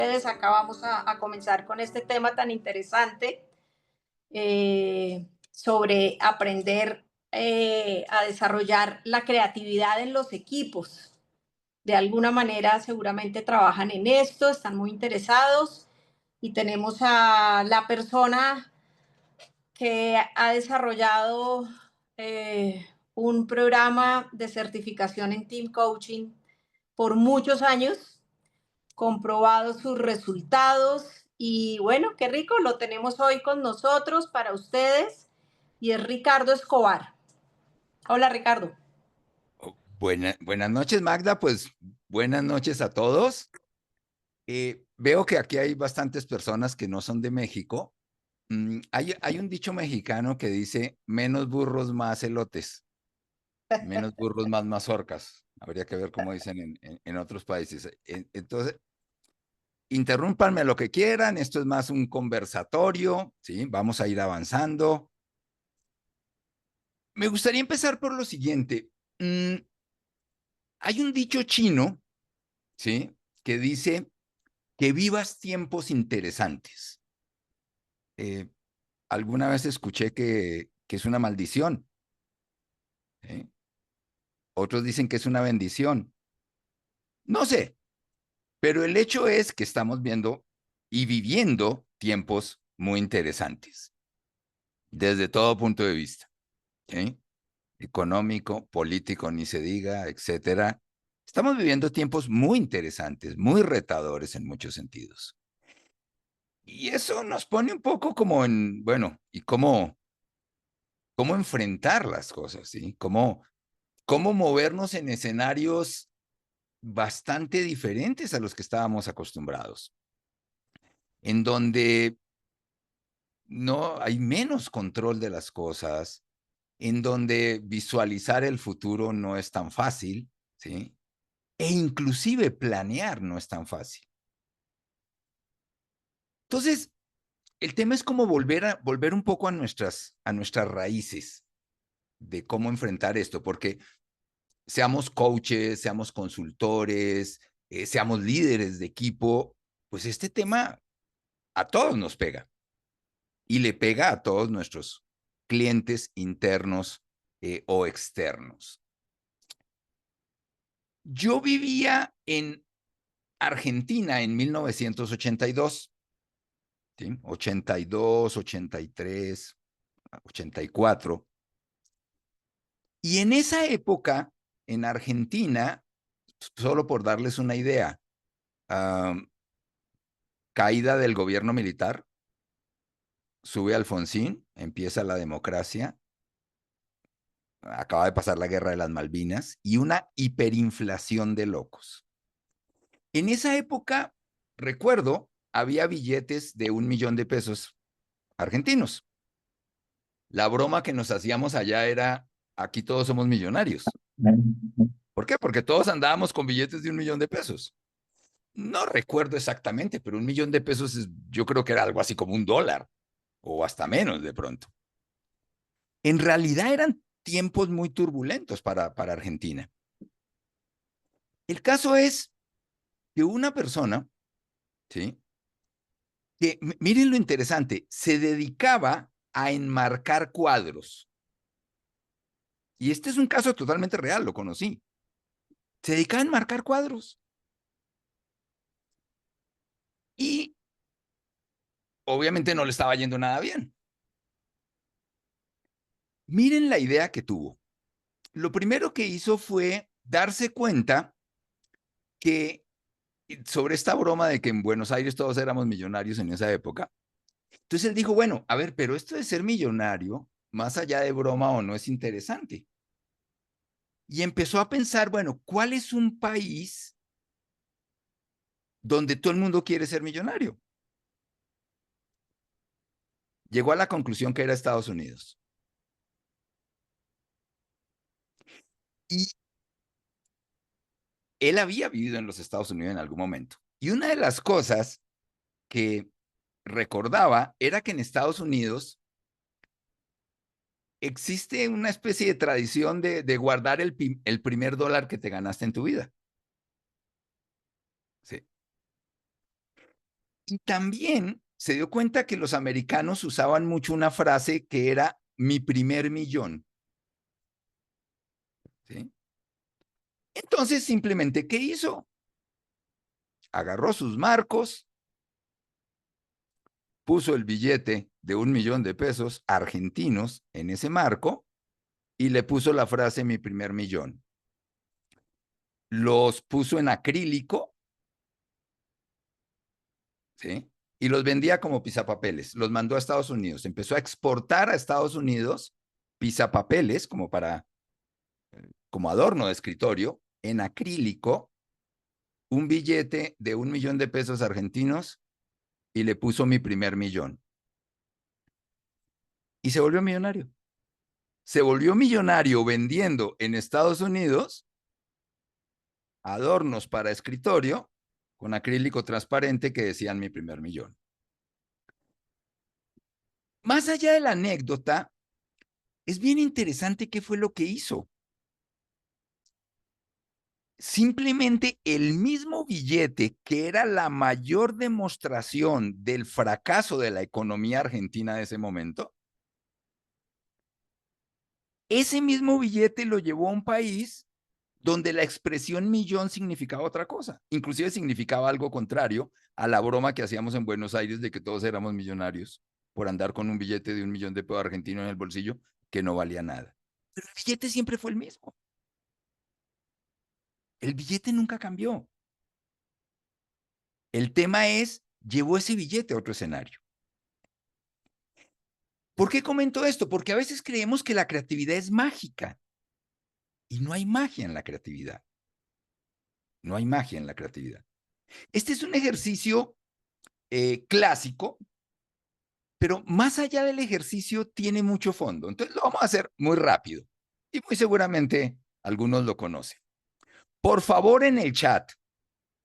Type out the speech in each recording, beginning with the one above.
ustedes. Acá vamos a comenzar con este tema tan interesante sobre aprender a desarrollar la creatividad en los equipos. De alguna manera seguramente trabajan en esto, están muy interesados y tenemos a la persona que ha desarrollado un programa de certificación en Team Coaching por muchos años, comprobado sus resultados y bueno, qué rico, lo tenemos hoy con nosotros para ustedes y es Ricardo Escobar. Hola Ricardo. Buenas noches, Magda. Pues buenas noches a todos. Veo que aquí hay bastantes personas que no son de México. Hay un dicho mexicano que dice, menos burros, más elotes. Menos burros, más mazorcas. Habría que ver cómo dicen en otros países. Entonces, interrúmpanme lo que quieran. Esto es más un conversatorio, ¿sí? Vamos a ir avanzando. Me gustaría empezar por lo siguiente. Hay un dicho chino, ¿sí? Que dice que vivas tiempos interesantes. Eh, alguna vez escuché que es una maldición. ¿Eh? Otros dicen que es una bendición. No sé, pero el hecho es que estamos viendo y viviendo tiempos muy interesantes, desde todo punto de vista. ¿Sí? Económico, político, ni se diga, etcétera. Estamos viviendo tiempos muy interesantes, muy retadores en muchos sentidos. Y eso nos pone un poco como en, bueno, ¿y cómo enfrentar las cosas, ¿sí? Cómo movernos en escenarios bastante diferentes a los que estábamos acostumbrados, en donde no hay menos control de las cosas, en donde visualizar el futuro no es tan fácil, ¿sí? E inclusive planear no es tan fácil. Entonces, el tema es cómo volver un poco a nuestras raíces de cómo enfrentar esto, porque seamos coaches, seamos consultores, seamos líderes de equipo, pues este tema a todos nos pega y le pega a todos nuestros clientes internos o externos. Yo vivía en Argentina en 1982, ¿sí? 82, 83, 84. Y en esa época, en Argentina, solo por darles una idea, um, caída del gobierno militar, sube Alfonsín, empieza la democracia, acaba de pasar la guerra de las Malvinas y una hiperinflación de locos. En esa época, recuerdo, había billetes de 1 millón de pesos argentinos. La broma que nos hacíamos allá era, aquí todos somos millonarios. ¿Por qué? Porque todos andábamos con billetes de 1 millón de pesos. No recuerdo exactamente, pero 1 millón de pesos yo creo que era algo así como $1 o hasta menos de pronto. En realidad eran tiempos muy turbulentos para Argentina. El caso es que una persona, ¿sí? Que, miren lo interesante, se dedicaba a enmarcar cuadros. Y este es un caso totalmente real, lo conocí. Se dedicaba a enmarcar cuadros. Y obviamente no le estaba yendo nada bien. Miren la idea que tuvo. Lo primero que hizo fue darse cuenta que sobre esta broma de que en Buenos Aires todos éramos millonarios en esa época. Entonces él dijo, bueno, a ver, pero esto de ser millonario, más allá de broma o no, es interesante. Y empezó a pensar, bueno, ¿cuál es un país donde todo el mundo quiere ser millonario? Llegó a la conclusión que era Estados Unidos. Y él había vivido en los Estados Unidos en algún momento. Y una de las cosas que recordaba era que en Estados Unidos existe una especie de tradición de guardar el primer dólar que te ganaste en tu vida. Sí. Y también se dio cuenta que los americanos usaban mucho una frase que era mi primer millón. ¿Sí? Entonces, simplemente, ¿qué hizo? Agarró sus marcos, puso el billete de $1.000.000 argentinos en ese marco y le puso la frase mi primer millón. Los puso en acrílico, ¿sí? Y los vendía como pisapapeles. Los mandó a Estados Unidos. Empezó a exportar a Estados Unidos pisapapeles como adorno de escritorio en acrílico, un billete de $1.000.000 argentinos y le puso mi primer millón. Y se volvió millonario. Se volvió millonario vendiendo en Estados Unidos adornos para escritorio con acrílico transparente que decían mi primer millón. Más allá de la anécdota, es bien interesante qué fue lo que hizo. Simplemente el mismo billete que era la mayor demostración del fracaso de la economía argentina de ese momento, ese mismo billete lo llevó a un país donde la expresión millón significaba otra cosa. Inclusive significaba algo contrario a la broma que hacíamos en Buenos Aires de que todos éramos millonarios por andar con un billete de $1.000.000 argentino en el bolsillo que no valía nada. Pero el billete siempre fue el mismo. El billete nunca cambió. El tema es, llevó ese billete a otro escenario. ¿Por qué comento esto? Porque a veces creemos que la creatividad es mágica y no hay magia en la creatividad. No hay magia en la creatividad. Este es un ejercicio clásico, pero más allá del ejercicio tiene mucho fondo. Entonces lo vamos a hacer muy rápido y muy seguramente algunos lo conocen. Por favor, en el chat,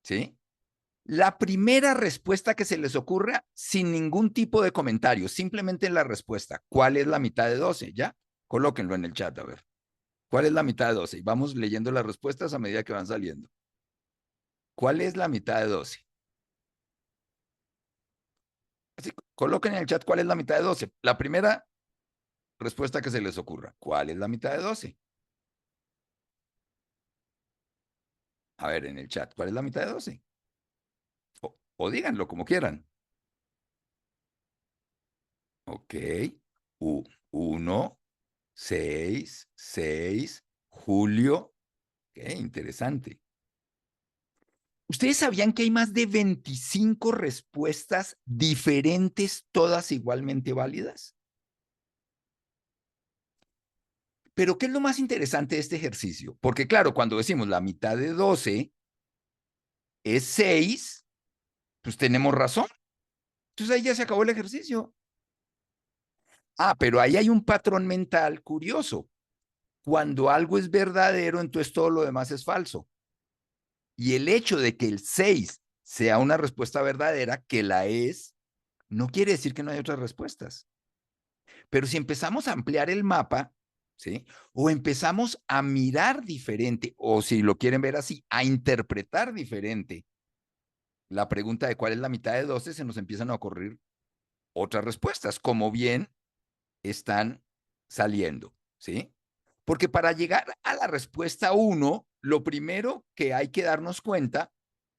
¿sí? La primera respuesta que se les ocurra sin ningún tipo de comentario, simplemente la respuesta. ¿Cuál es la mitad de 12? ¿Ya? Colóquenlo en el chat, a ver. ¿Cuál es la mitad de 12? Y vamos leyendo las respuestas a medida que van saliendo. ¿Cuál es la mitad de 12? Así, coloquen en el chat cuál es la mitad de 12. La primera respuesta que se les ocurra. ¿Cuál es la mitad de 12? A ver, en el chat, ¿cuál es la mitad de 12? O díganlo como quieran. Ok. 1, 6, 6, Julio. Qué interesante. ¿Ustedes sabían que hay más de 25 respuestas diferentes, todas igualmente válidas? Pero ¿qué es lo más interesante de este ejercicio? Porque claro, cuando decimos la mitad de 12 es 6, pues tenemos razón. Entonces ahí ya se acabó el ejercicio. Ah, pero ahí hay un patrón mental curioso. Cuando algo es verdadero, entonces todo lo demás es falso. Y el hecho de que el 6 sea una respuesta verdadera, que la es, no quiere decir que no hay otras respuestas. Pero si empezamos a ampliar el mapa, ¿sí? O empezamos a mirar diferente, o si lo quieren ver así, a interpretar diferente la pregunta de cuál es la mitad de 12, se nos empiezan a ocurrir otras respuestas, como bien están saliendo, ¿sí? Porque para llegar a la respuesta 1, lo primero que hay que darnos cuenta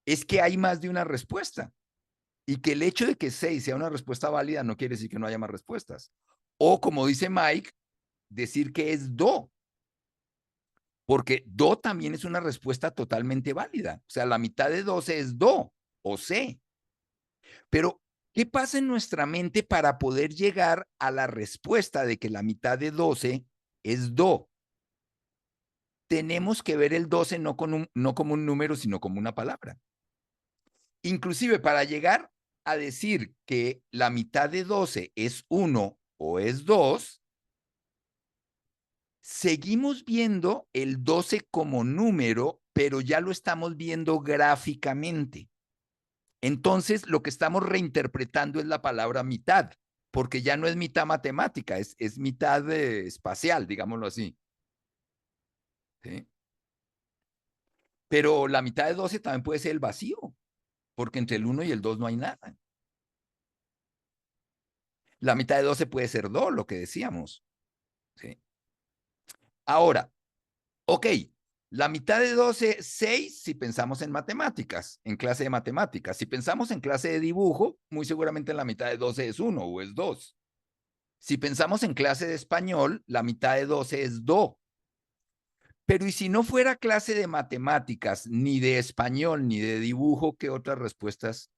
es que hay más de una respuesta y que el hecho de que 6 sea una respuesta válida no quiere decir que no haya más respuestas. O como dice Mike, decir que es do, porque do también es una respuesta totalmente válida. O sea, la mitad de 12 es do o C. Pero, ¿qué pasa en nuestra mente para poder llegar a la respuesta de que la mitad de 12 es do? Tenemos que ver el 12 no como un número, sino como una palabra. Inclusive para llegar a decir que la mitad de 12 es 1 o es 2, seguimos viendo el 12 como número, pero ya lo estamos viendo gráficamente. Entonces, lo que estamos reinterpretando es la palabra mitad, porque ya no es mitad matemática, es mitad espacial, digámoslo así. ¿Sí? Pero la mitad de 12 también puede ser el vacío, porque entre el 1 y el 2 no hay nada. La mitad de 12 puede ser 2, lo que decíamos. ¿Sí? Ahora, ok, la mitad de 12, 6 si pensamos en matemáticas, en clase de matemáticas. Si pensamos en clase de dibujo, muy seguramente la mitad de 12 es 1 o es 2. Si pensamos en clase de español, la mitad de 12 es 2. Pero ¿y si no fuera clase de matemáticas, ni de español, ni de dibujo, qué otras respuestas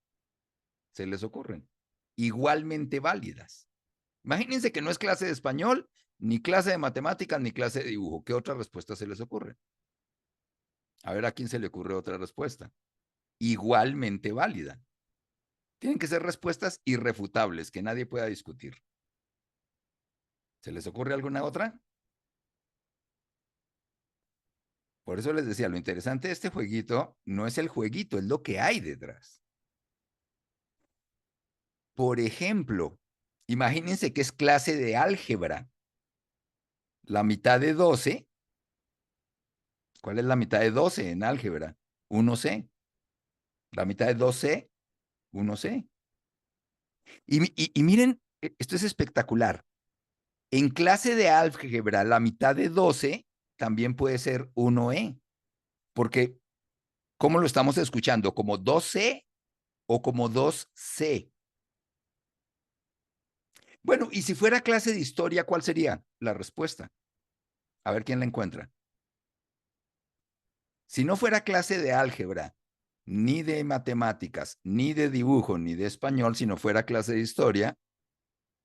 se les ocurren? Igualmente válidas. Imagínense que no es clase de español, ni clase de matemáticas, ni clase de dibujo. ¿Qué otras respuestas se les ocurren? A ver a quién se le ocurre otra respuesta. Igualmente válida. Tienen que ser respuestas irrefutables, que nadie pueda discutir. ¿Se les ocurre alguna otra? Por eso les decía, lo interesante de este jueguito no es el jueguito, es lo que hay detrás. Por ejemplo, imagínense que es clase de álgebra. La mitad de 12, ¿cuál es la mitad de 12 en álgebra? 1C. La mitad de 2C, 1C. Y miren, esto es espectacular. En clase de álgebra, la mitad de 12 también puede ser 1E, porque ¿cómo lo estamos escuchando? ¿Como 2C o como 2C? Bueno, y si fuera clase de historia, ¿cuál sería la respuesta? A ver quién la encuentra. Si no fuera clase de álgebra, ni de matemáticas, ni de dibujo, ni de español, si no fuera clase de historia,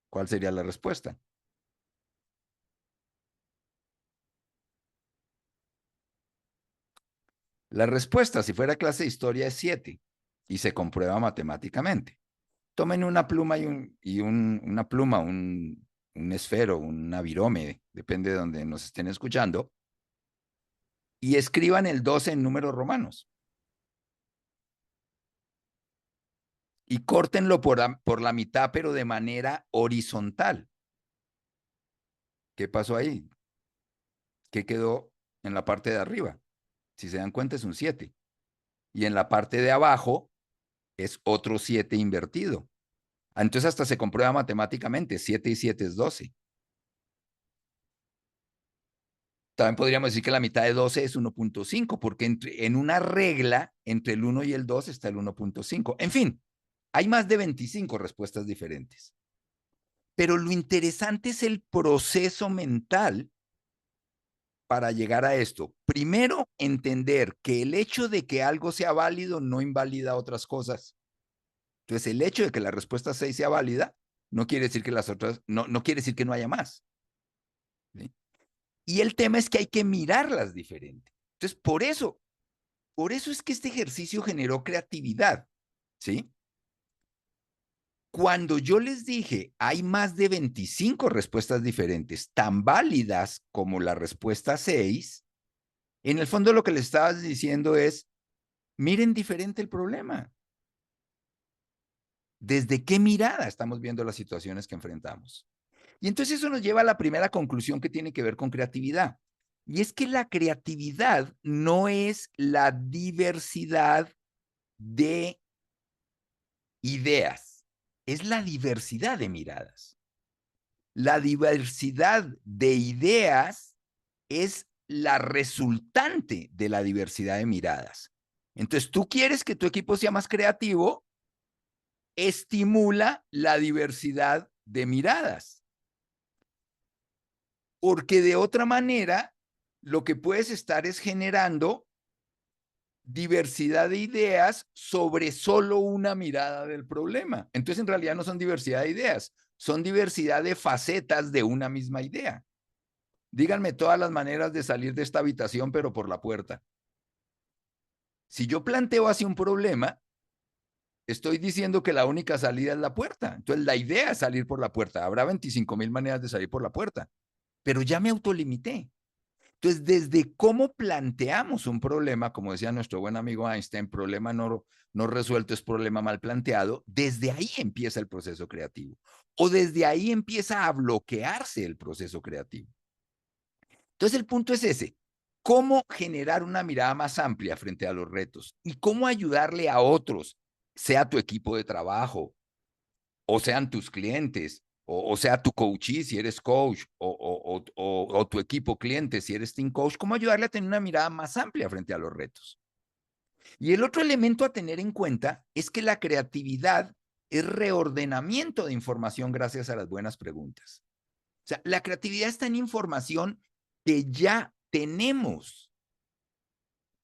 ¿cuál sería la respuesta? La respuesta, si fuera clase de historia, es 7 y se comprueba matemáticamente. Tomen una pluma un esfero, una virome, depende de donde nos estén escuchando, y escriban el 12 en números romanos. Y córtenlo por la mitad, pero de manera horizontal. ¿Qué pasó ahí? ¿Qué quedó en la parte de arriba? Si se dan cuenta, es un 7. Y en la parte de abajo es otro 7 invertido. Entonces hasta se comprueba matemáticamente, 7 y 7 es 12. También podríamos decir que la mitad de 12 es 1.5, porque en una regla entre el 1 y el 2 está el 1.5. En fin, hay más de 25 respuestas diferentes. Pero lo interesante es el proceso mental para llegar a esto. Primero, entender que el hecho de que algo sea válido no invalida otras cosas. Entonces, el hecho de que la respuesta 6 sea válida no quiere decir que las otras, no quiere decir que no haya más. ¿Sí? Y el tema es que hay que mirarlas diferente. Entonces, por eso es que este ejercicio generó creatividad. ¿Sí? Cuando yo les dije, hay más de 25 respuestas diferentes, tan válidas como la respuesta 6, en el fondo lo que les estabas diciendo es, miren diferente el problema. ¿Desde qué mirada estamos viendo las situaciones que enfrentamos? Y entonces eso nos lleva a la primera conclusión que tiene que ver con creatividad. Y es que la creatividad no es la diversidad de ideas, es la diversidad de miradas. La diversidad de ideas es la resultante de la diversidad de miradas. Entonces, tú quieres que tu equipo sea más creativo, estimula la diversidad de miradas. Porque de otra manera, lo que puedes estar es generando diversidad de ideas sobre solo una mirada del problema. Entonces, en realidad no son diversidad de ideas, son diversidad de facetas de una misma idea. Díganme todas las maneras de salir de esta habitación, pero por la puerta. Si yo planteo así un problema, estoy diciendo que la única salida es la puerta. Entonces, la idea es salir por la puerta. Habrá 25,000 maneras de salir por la puerta, pero ya me autolimité. Entonces, desde cómo planteamos un problema, como decía nuestro buen amigo Einstein, problema no resuelto es problema mal planteado, desde ahí empieza el proceso creativo. O desde ahí empieza a bloquearse el proceso creativo. Entonces, el punto es ese. ¿Cómo generar una mirada más amplia frente a los retos? Y cómo ayudarle a otros, sea tu equipo de trabajo, o sean tus clientes, o sea, tu coachee, si eres coach, o tu equipo cliente, si eres team coach, cómo ayudarle a tener una mirada más amplia frente a los retos. Y el otro elemento a tener en cuenta es que la creatividad es reordenamiento de información gracias a las buenas preguntas. O sea, la creatividad está en información que ya tenemos.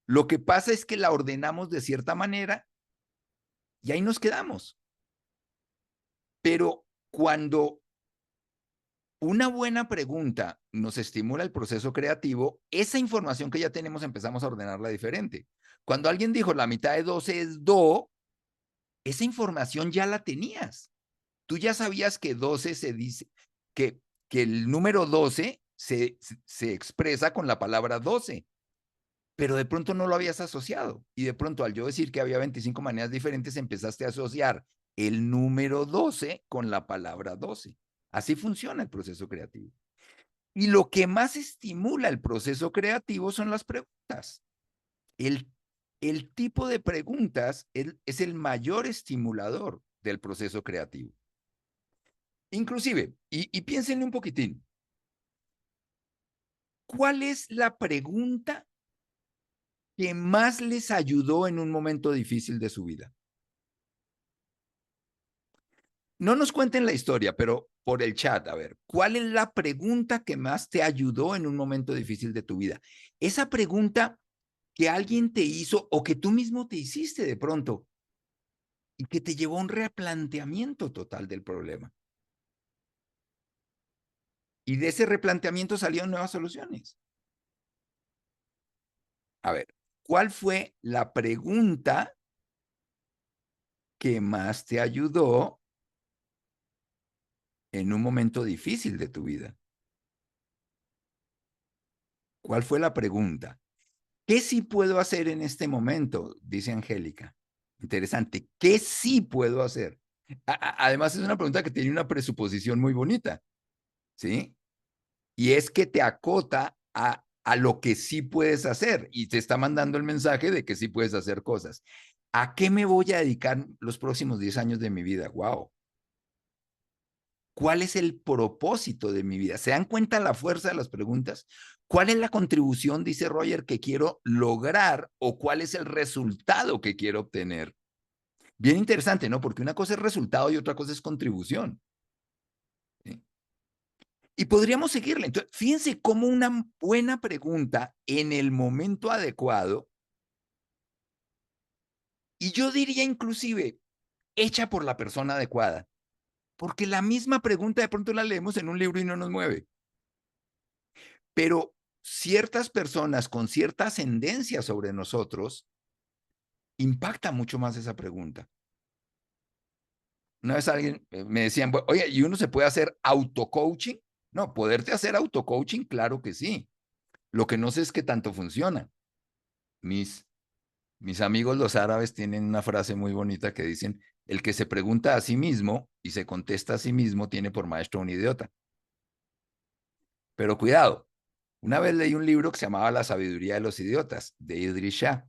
Lo que pasa es que la ordenamos de cierta manera y ahí nos quedamos. Pero cuando una buena pregunta nos estimula el proceso creativo, esa información que ya tenemos empezamos a ordenarla diferente. Cuando alguien dijo la mitad de 12 es do, esa información ya la tenías. Tú ya sabías que 12 se dice, que el número 12 se expresa con la palabra 12, pero de pronto no lo habías asociado. Y de pronto al yo decir que había 25 maneras diferentes, empezaste a asociar el número 12 con la palabra 12. Así funciona el proceso creativo. Y lo que más estimula el proceso creativo son las preguntas. El tipo de preguntas es el mayor estimulador del proceso creativo. Inclusive, y piénsenle un poquitín, ¿cuál es la pregunta que más les ayudó en un momento difícil de su vida? No nos cuenten la historia, pero por el chat, a ver, ¿cuál es la pregunta que más te ayudó en un momento difícil de tu vida? Esa pregunta que alguien te hizo o que tú mismo te hiciste de pronto y que te llevó a un replanteamiento total del problema. Y de ese replanteamiento salieron nuevas soluciones. A ver, ¿cuál fue la pregunta que más te ayudó en un momento difícil de tu vida? ¿Cuál fue la pregunta? ¿Qué sí puedo hacer en este momento? Dice Angélica. Interesante. ¿Qué sí puedo hacer? Además, es una pregunta que tiene una presuposición muy bonita, ¿sí? Y es que te acota a lo que sí puedes hacer y te está mandando el mensaje de que sí puedes hacer cosas. ¿A qué me voy a dedicar los próximos 10 años de mi vida? ¡Wow! ¿Cuál es el propósito de mi vida? ¿Se dan cuenta la fuerza de las preguntas? ¿Cuál es la contribución, dice Roger, que quiero lograr o cuál es el resultado que quiero obtener? Bien interesante, ¿no? Porque una cosa es resultado y otra cosa es contribución. ¿Sí? Y podríamos seguirle. Entonces, fíjense cómo una buena pregunta en el momento adecuado, y yo diría inclusive hecha por la persona adecuada, porque la misma pregunta de pronto la leemos en un libro y no nos mueve. Pero ciertas personas con cierta ascendencia sobre nosotros impacta mucho más esa pregunta. Una vez alguien me decían, oye, ¿y uno se puede hacer auto-coaching? No, poderte hacer auto-coaching, claro que sí. Lo que no sé es qué tanto funciona. Mis amigos los árabes tienen una frase muy bonita que dicen, el que se pregunta a sí mismo y se contesta a sí mismo tiene por maestro un idiota. Pero cuidado, una vez leí un libro que se llamaba La sabiduría de los idiotas, de Idris Shah.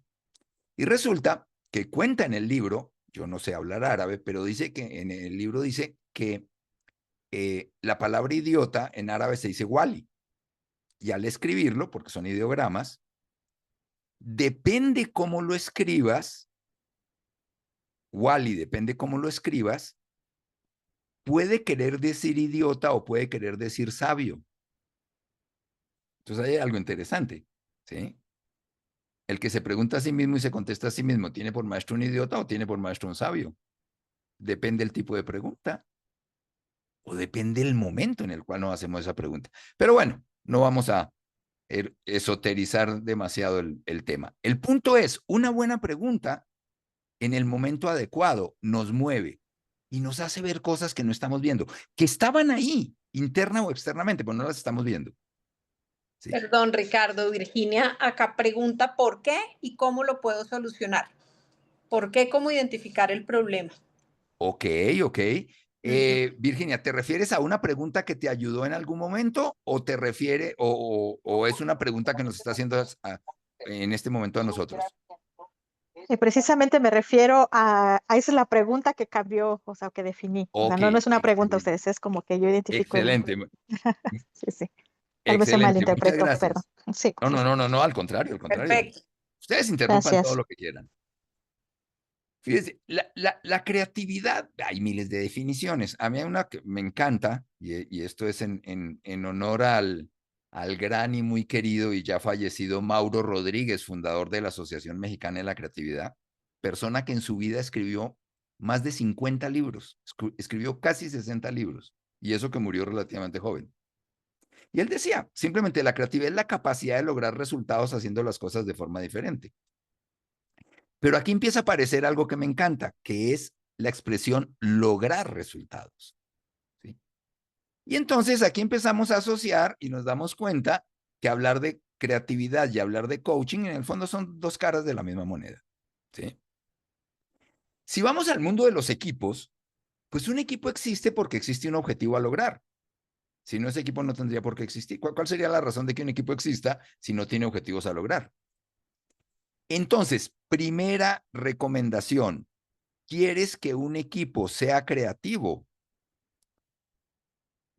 Y resulta que cuenta en el libro, yo no sé hablar árabe, pero dice que en el libro dice que la palabra idiota en árabe se dice wali. Y al escribirlo, porque son ideogramas, depende cómo lo escribas, wali, depende cómo lo escribas, puede querer decir idiota o puede querer decir sabio. Entonces hay algo interesante, ¿sí? El que se pregunta a sí mismo y se contesta a sí mismo, ¿tiene por maestro un idiota o tiene por maestro un sabio? Depende el tipo de pregunta o depende el momento en el cual nos hacemos esa pregunta. Pero bueno, no vamos a esoterizar demasiado el tema. El punto es, una buena pregunta en el momento adecuado nos mueve y nos hace ver cosas que no estamos viendo, que estaban ahí, interna o externamente, pero no las estamos viendo. ¿Sí? Perdón, Ricardo, Virginia acá pregunta por qué y cómo lo puedo solucionar. ¿Por qué? ¿Cómo identificar el problema? Ok, ok. Virginia, ¿te refieres a una pregunta que te ayudó en algún momento o te refiere o es una pregunta que nos está haciendo en este momento a nosotros? Y precisamente me refiero a esa es la pregunta que cambió, o sea, que definí. O sea, Ok, no es una pregunta a excelente. ustedes, es como que yo identifico el Excelente, sí, sí. Tal vez se excelente. Muchas malinterpretó, perdón. gracias. Sí, No, no, no, no, no, al contrario, al contrario. Perfecto. Ustedes interrumpan todo gracias. lo que quieran. Fíjense, la creatividad, hay miles de definiciones. A mí hay una que me encanta, y esto es en honor al gran y muy querido y ya fallecido Mauro Rodríguez, fundador de la Asociación Mexicana de la Creatividad, persona que en su vida escribió más de 50 libros, escribió casi 60 libros, y eso que murió relativamente joven. Y él decía, simplemente la creatividad es la capacidad de lograr resultados haciendo las cosas de forma diferente. Pero aquí empieza a aparecer algo que me encanta, que es la expresión lograr resultados. ¿Sí? Y entonces aquí empezamos a asociar y nos damos cuenta que hablar de creatividad y hablar de coaching en el fondo son dos caras de la misma moneda. ¿Sí? Si vamos al mundo de los equipos, pues un equipo existe porque existe un objetivo a lograr. Si no, ese equipo no tendría por qué existir. ¿Cuál sería la razón de que un equipo exista si no tiene objetivos a lograr? Entonces, primera recomendación, ¿quieres que un equipo sea creativo?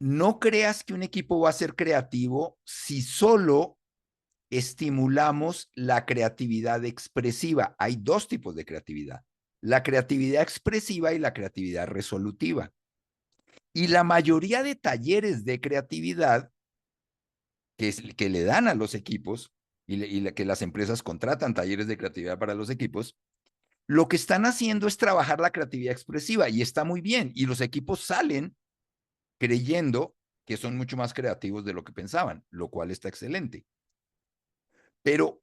No creas que un equipo va a ser creativo si solo estimulamos la creatividad expresiva. Hay dos tipos de creatividad, la creatividad expresiva y la creatividad resolutiva. Y la mayoría de talleres de creatividad que le dan a los equipos que las empresas contratan talleres de creatividad para los equipos, lo que están haciendo es trabajar la creatividad expresiva y está muy bien. Y los equipos salen creyendo que son mucho más creativos de lo que pensaban, lo cual está excelente. Pero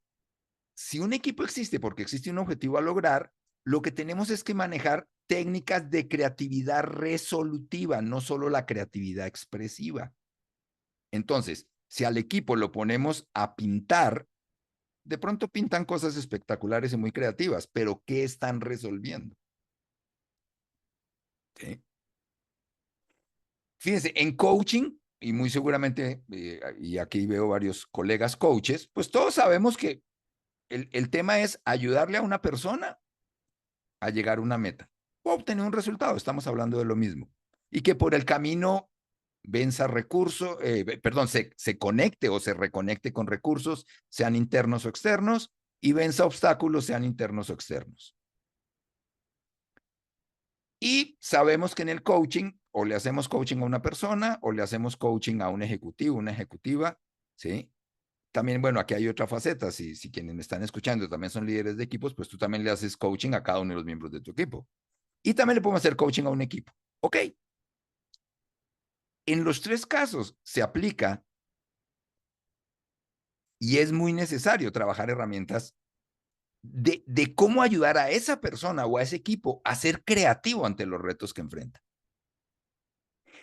si un equipo existe porque existe un objetivo a lograr, lo que tenemos es que manejar técnicas de creatividad resolutiva, no solo la creatividad expresiva. Entonces, si al equipo lo ponemos a pintar, de pronto pintan cosas espectaculares y muy creativas, pero ¿qué están resolviendo? ¿Sí? Fíjense, en coaching, y muy seguramente, y aquí veo varios colegas coaches, pues todos sabemos que el tema es ayudarle a una persona a llegar a una meta o obtener un resultado. Estamos hablando de lo mismo. Y que por el camino venza recursos, perdón, se conecte o se reconecte con recursos, sean internos o externos, y venza obstáculos, sean internos o externos. Y sabemos que en el coaching, o le hacemos coaching a una persona, o le hacemos coaching a un ejecutivo, una ejecutiva, ¿sí? También, bueno, aquí hay otra faceta. Si quienes me están escuchando también son líderes de equipos, pues tú también le haces coaching a cada uno de los miembros de tu equipo. Y también le podemos hacer coaching a un equipo. Ok. En los tres casos se aplica y es muy necesario trabajar herramientas de cómo ayudar a esa persona o a ese equipo a ser creativo ante los retos que enfrenta.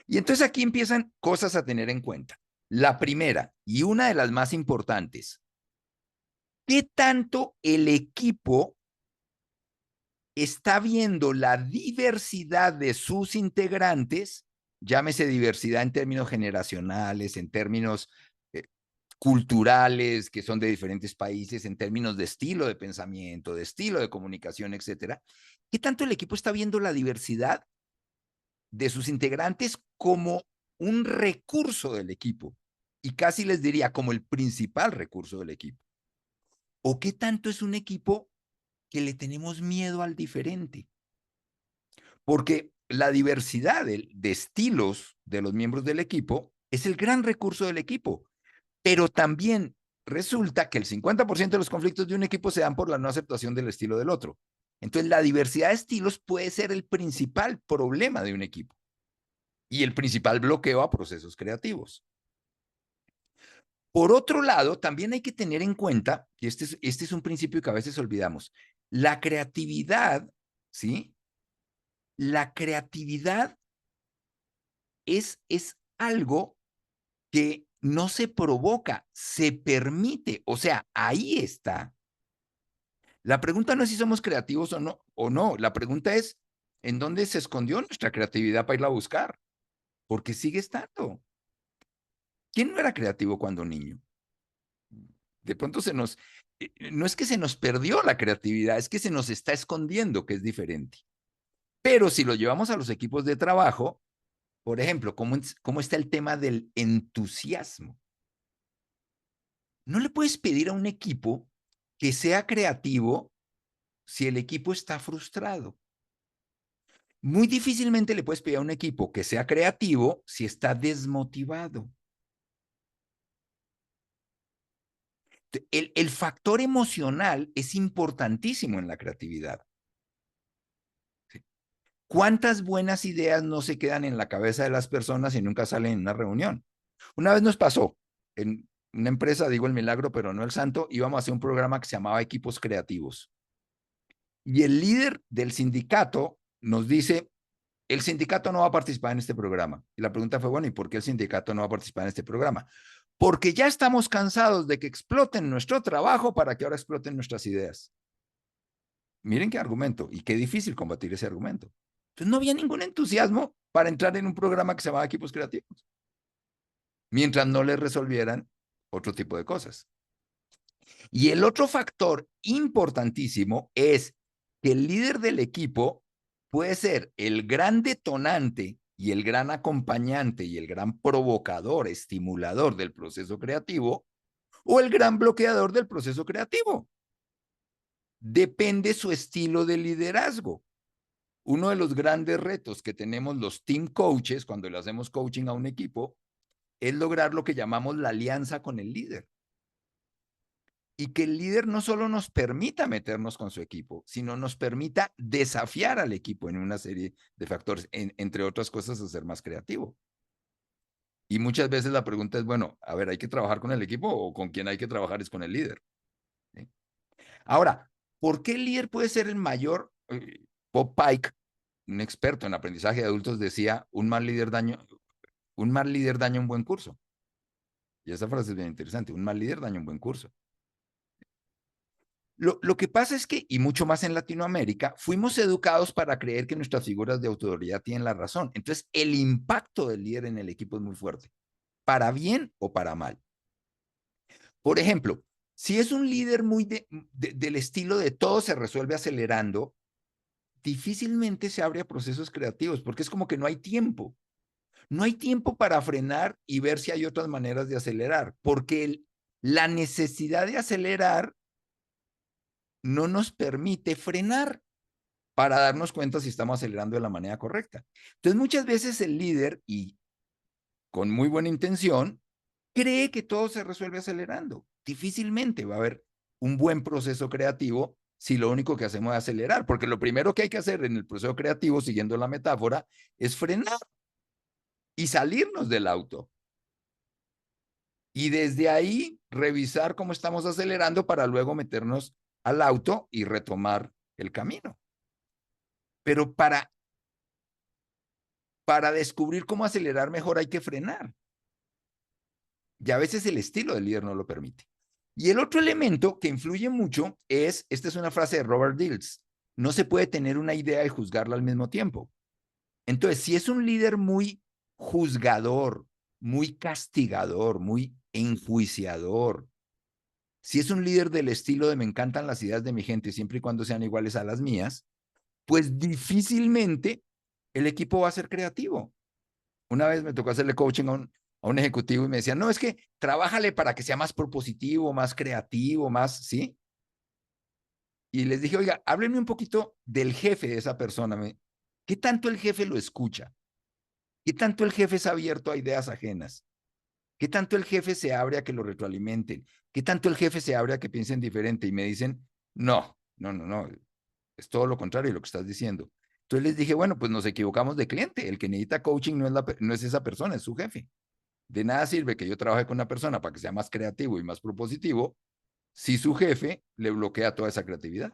Y entonces aquí empiezan cosas a tener en cuenta. La primera, y una de las más importantes, ¿qué tanto el equipo está viendo la diversidad de sus integrantes? Llámese diversidad en términos generacionales, en términos culturales, que son de diferentes países, en términos de estilo de pensamiento, de estilo de comunicación, etcétera. ¿Qué tanto el equipo está viendo la diversidad de sus integrantes como un recurso del equipo? Y casi les diría como el principal recurso del equipo. ¿O qué tanto es un equipo que le tenemos miedo al diferente? Porque la diversidad de estilos de los miembros del equipo es el gran recurso del equipo, pero también resulta que el 50% de los conflictos de un equipo se dan por la no aceptación del estilo del otro. Entonces, la diversidad de estilos puede ser el principal problema de un equipo y el principal bloqueo a procesos creativos. Por otro lado, también hay que tener en cuenta, y este es un principio que a veces olvidamos, la creatividad, ¿sí? La creatividad es algo que no se provoca, se permite, o sea, ahí está. La pregunta no es si somos creativos o no, la pregunta es, ¿en dónde se escondió nuestra creatividad para irla a buscar? Porque sigue estando. ¿Quién no era creativo cuando niño? De pronto no es que se nos perdió la creatividad, es que se nos está escondiendo, que es diferente. Pero si lo llevamos a los equipos de trabajo, por ejemplo, ¿cómo está el tema del entusiasmo? No le puedes pedir a un equipo que sea creativo si el equipo está frustrado. Muy difícilmente le puedes pedir a un equipo que sea creativo si está desmotivado. El factor emocional es importantísimo en la creatividad. ¿Cuántas buenas ideas no se quedan en la cabeza de las personas y nunca salen en una reunión? Una vez nos pasó, en una empresa, digo el milagro, pero no el santo, íbamos a hacer un programa que se llamaba Equipos Creativos. Y el líder del sindicato nos dice, el sindicato no va a participar en este programa. Y la pregunta fue, bueno, ¿y por qué el sindicato no va a participar en este programa? Porque ya estamos cansados de que exploten nuestro trabajo para que ahora exploten nuestras ideas. Miren qué argumento y qué difícil combatir ese argumento. Entonces no había ningún entusiasmo para entrar en un programa que se llamaba Equipos Creativos, mientras no les resolvieran otro tipo de cosas. Y el otro factor importantísimo es que el líder del equipo puede ser el gran detonante y el gran acompañante y el gran provocador, estimulador del proceso creativo, o el gran bloqueador del proceso creativo. Depende su estilo de liderazgo. Uno de los grandes retos que tenemos los team coaches cuando le hacemos coaching a un equipo es lograr lo que llamamos la alianza con el líder. Y que el líder no solo nos permita meternos con su equipo, sino nos permita desafiar al equipo en una serie de factores, entre otras cosas, a ser más creativo. Y muchas veces la pregunta es, bueno, a ver, ¿hay que trabajar con el equipo o con quien hay que trabajar es con el líder? ¿Sí? Ahora, ¿por qué el líder puede ser el mayor? Bob Pike, un experto en aprendizaje de adultos, decía, un mal líder daña un buen curso. Y esa frase es bien interesante, un mal líder daña un buen curso. Lo que pasa es que, y mucho más en Latinoamérica, fuimos educados para creer que nuestras figuras de autoridad tienen la razón. Entonces, el impacto del líder en el equipo es muy fuerte, para bien o para mal. Por ejemplo, si es un líder muy del estilo de todo se resuelve acelerando, difícilmente se abre a procesos creativos, porque es como que no hay tiempo. No hay tiempo para frenar y ver si hay otras maneras de acelerar, porque la necesidad de acelerar no nos permite frenar para darnos cuenta si estamos acelerando de la manera correcta. Entonces, muchas veces el líder, y con muy buena intención, cree que todo se resuelve acelerando. Difícilmente va a haber un buen proceso creativo si lo único que hacemos es acelerar, porque lo primero que hay que hacer en el proceso creativo, siguiendo la metáfora, es frenar y salirnos del auto. Y desde ahí revisar cómo estamos acelerando para luego meternos al auto y retomar el camino. Pero para descubrir cómo acelerar mejor hay que frenar. Y a veces el estilo del líder no lo permite. Y el otro elemento que influye mucho es, esta es una frase de Robert Dills, no se puede tener una idea y juzgarla al mismo tiempo. Entonces, si es un líder muy juzgador, muy castigador, muy enjuiciador, si es un líder del estilo de me encantan las ideas de mi gente siempre y cuando sean iguales a las mías, pues difícilmente el equipo va a ser creativo. Una vez me tocó hacerle coaching a un ejecutivo y me decía, no, es que trabájale para que sea más propositivo, más creativo, más, ¿sí? Y les dije, oiga, háblenme un poquito del jefe de esa persona. ¿Qué tanto el jefe lo escucha? ¿Qué tanto el jefe es abierto a ideas ajenas? ¿Qué tanto el jefe se abre a que lo retroalimenten? ¿Qué tanto el jefe se abre a que piensen diferente? Y me dicen, no, es todo lo contrario de lo que estás diciendo. Entonces les dije, bueno, pues nos equivocamos de cliente. El que necesita coaching no es esa persona, es su jefe. De nada sirve que yo trabaje con una persona para que sea más creativo y más propositivo si su jefe le bloquea toda esa creatividad.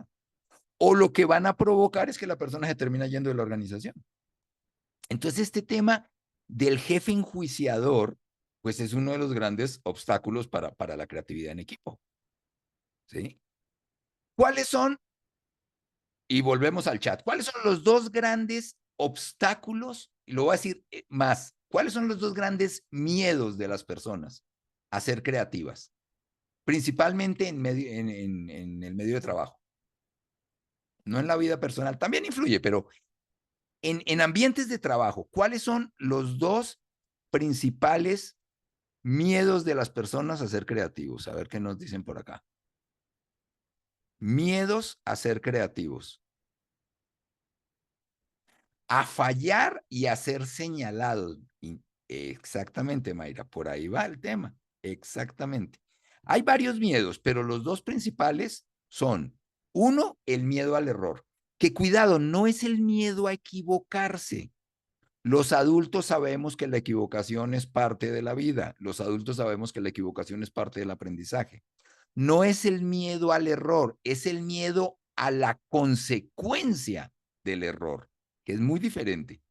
O lo que van a provocar es que la persona se termina yendo de la organización. Entonces, este tema del jefe enjuiciador, pues es uno de los grandes obstáculos para la creatividad en equipo. ¿Sí? ¿Cuáles son? Y volvemos al chat. ¿Cuáles son los dos grandes obstáculos? Y lo voy a decir más. ¿Cuáles son los dos grandes miedos de las personas a ser creativas? principalmente en el medio de trabajo. No en la vida personal, también influye, pero en ambientes de trabajo, ¿cuáles son los dos principales miedos de las personas a ser creativos? A ver qué nos dicen por acá. Miedos a ser creativos. A fallar y a ser señalados. Exactamente, Mayra, por ahí va el tema. Exactamente. Hay varios miedos, pero los dos principales son, uno, el miedo al error. Que cuidado, no es el miedo a equivocarse. Los adultos sabemos que la equivocación es parte de la vida. Los adultos sabemos que la equivocación es parte del aprendizaje. No es el miedo al error, es el miedo a la consecuencia del error, que es muy diferente.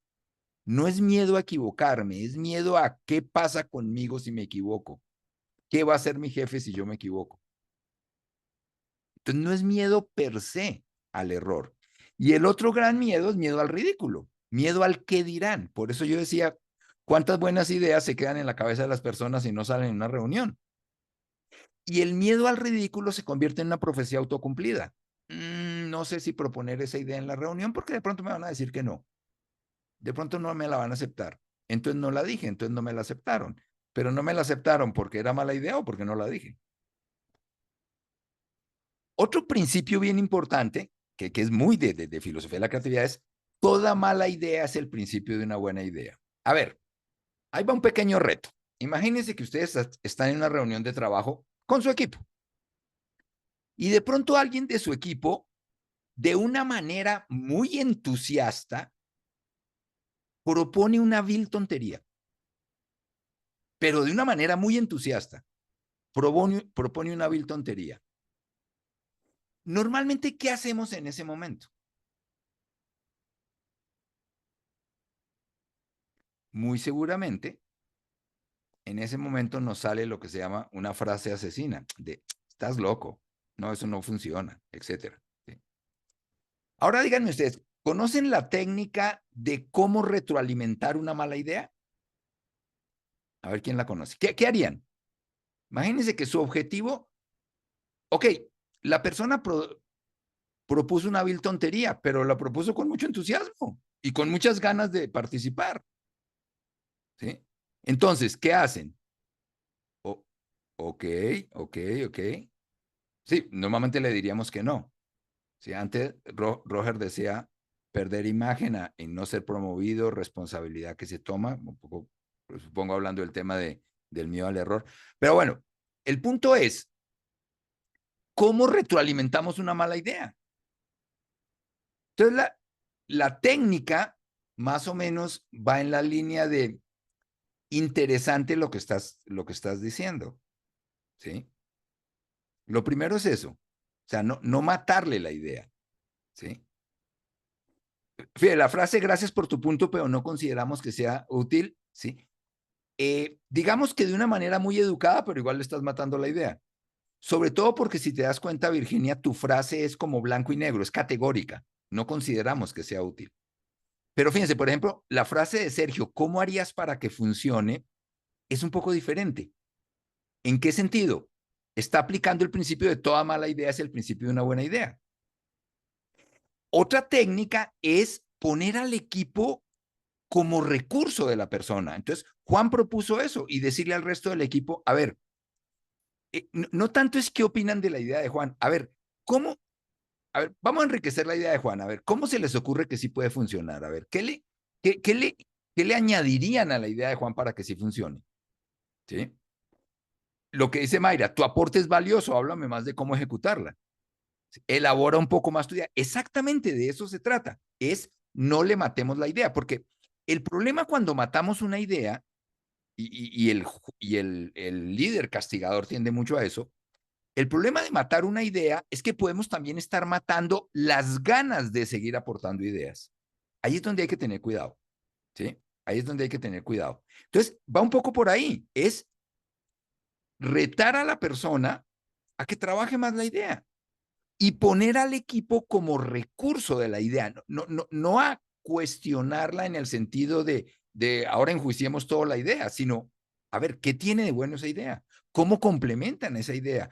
No es miedo a equivocarme, es miedo a qué pasa conmigo si me equivoco. ¿Qué va a hacer mi jefe si yo me equivoco? Entonces no es miedo per se al error. Y el otro gran miedo es miedo al ridículo, miedo al qué dirán. Por eso yo decía, ¿cuántas buenas ideas se quedan en la cabeza de las personas y no salen en una reunión? Y el miedo al ridículo se convierte en una profecía autocumplida. No sé si proponer esa idea en la reunión porque de pronto me van a decir que no. De pronto no me la van a aceptar. Entonces no la dije, entonces no me la aceptaron. Pero no me la aceptaron porque era mala idea o porque no la dije. Otro principio bien importante, que es muy de filosofía de la creatividad, es toda mala idea es el principio de una buena idea. A ver, ahí va un pequeño reto. Imagínense que ustedes están en una reunión de trabajo con su equipo. Y de pronto alguien de su equipo, de una manera muy entusiasta, propone una vil tontería. Pero de una manera muy entusiasta. Propone una vil tontería. Normalmente, ¿qué hacemos en ese momento? Muy seguramente, en ese momento nos sale lo que se llama una frase asesina, de estás loco, no, eso no funciona, etc. ¿Sí? Ahora díganme ustedes, ¿conocen la técnica de cómo retroalimentar una mala idea? A ver quién la conoce. ¿Qué harían? Imagínense que su objetivo, ok, la persona propuso una vil tontería, pero la propuso con mucho entusiasmo y con muchas ganas de participar. ¿Sí? Entonces, ¿qué hacen? Ok. Sí, normalmente le diríamos que no. Si antes Roger decía perder imagen y no ser promovido, responsabilidad que se toma, un poco, pues, supongo hablando del tema del miedo al error. Pero bueno, el punto es, ¿cómo retroalimentamos una mala idea? Entonces, la técnica más o menos va en la línea de interesante lo que estás diciendo, ¿sí? Lo primero es eso, o sea, no matarle la idea, ¿sí? Fíjate, la frase gracias por tu punto, pero no consideramos que sea útil, ¿sí? Digamos que de una manera muy educada, pero igual le estás matando la idea. Sobre todo porque si te das cuenta, Virginia, tu frase es como blanco y negro, es categórica. No consideramos que sea útil. Pero fíjense, por ejemplo, la frase de Sergio, ¿cómo harías para que funcione? Es un poco diferente. ¿En qué sentido? Está aplicando el principio de toda mala idea es el principio de una buena idea. Otra técnica es poner al equipo como recurso de la persona. Entonces, Juan propuso eso y decirle al resto del equipo, a ver, no tanto es qué opinan de la idea de Juan, a ver, ¿cómo? A ver, vamos a enriquecer la idea de Juan, a ver, ¿cómo se les ocurre que sí puede funcionar? A ver, ¿qué le añadirían a la idea de Juan para que sí funcione? ¿Sí? Lo que dice Mayra, tu aporte es valioso, háblame más de cómo ejecutarla. Elabora un poco más tu idea. Exactamente de eso se trata, es no le matemos la idea, porque el problema cuando matamos una idea, y el líder castigador tiende mucho a eso, el problema de matar una idea es que podemos también estar matando las ganas de seguir aportando ideas. Ahí es donde hay que tener cuidado, ¿sí? Ahí es donde hay que tener cuidado. Entonces, va un poco por ahí, es retar a la persona a que trabaje más la idea y poner al equipo como recurso de la idea, no a cuestionarla en el sentido de ahora enjuiciemos toda la idea, sino a ver, ¿qué tiene de bueno esa idea? ¿Cómo complementan esa idea?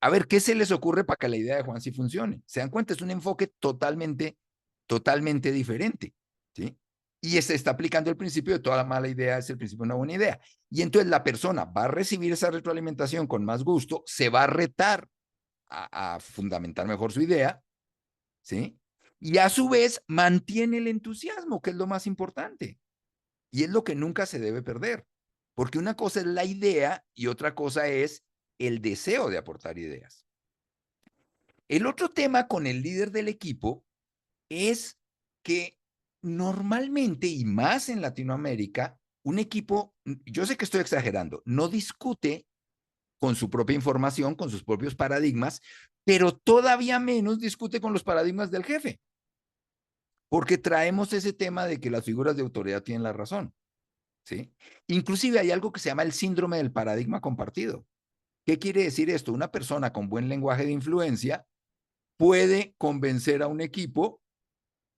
A ver, ¿qué se les ocurre para que la idea de Juan sí funcione? ¿Se dan cuenta? Es un enfoque totalmente diferente, ¿sí? Y se está aplicando el principio de toda mala idea es el principio de una buena idea. Y entonces la persona va a recibir esa retroalimentación con más gusto, se va a retar a fundamentar mejor su idea, ¿sí? Y a su vez mantiene el entusiasmo, que es lo más importante. Y es lo que nunca se debe perder. Porque una cosa es la idea y otra cosa es el deseo de aportar ideas. El otro tema con el líder del equipo es que normalmente, y más en Latinoamérica, un equipo, yo sé que estoy exagerando, no discute con su propia información, con sus propios paradigmas, pero todavía menos discute con los paradigmas del jefe, porque traemos ese tema de que las figuras de autoridad tienen la razón, ¿sí? Inclusive hay algo que se llama el síndrome del paradigma compartido. ¿Qué quiere decir esto? Una persona con buen lenguaje de influencia puede convencer a un equipo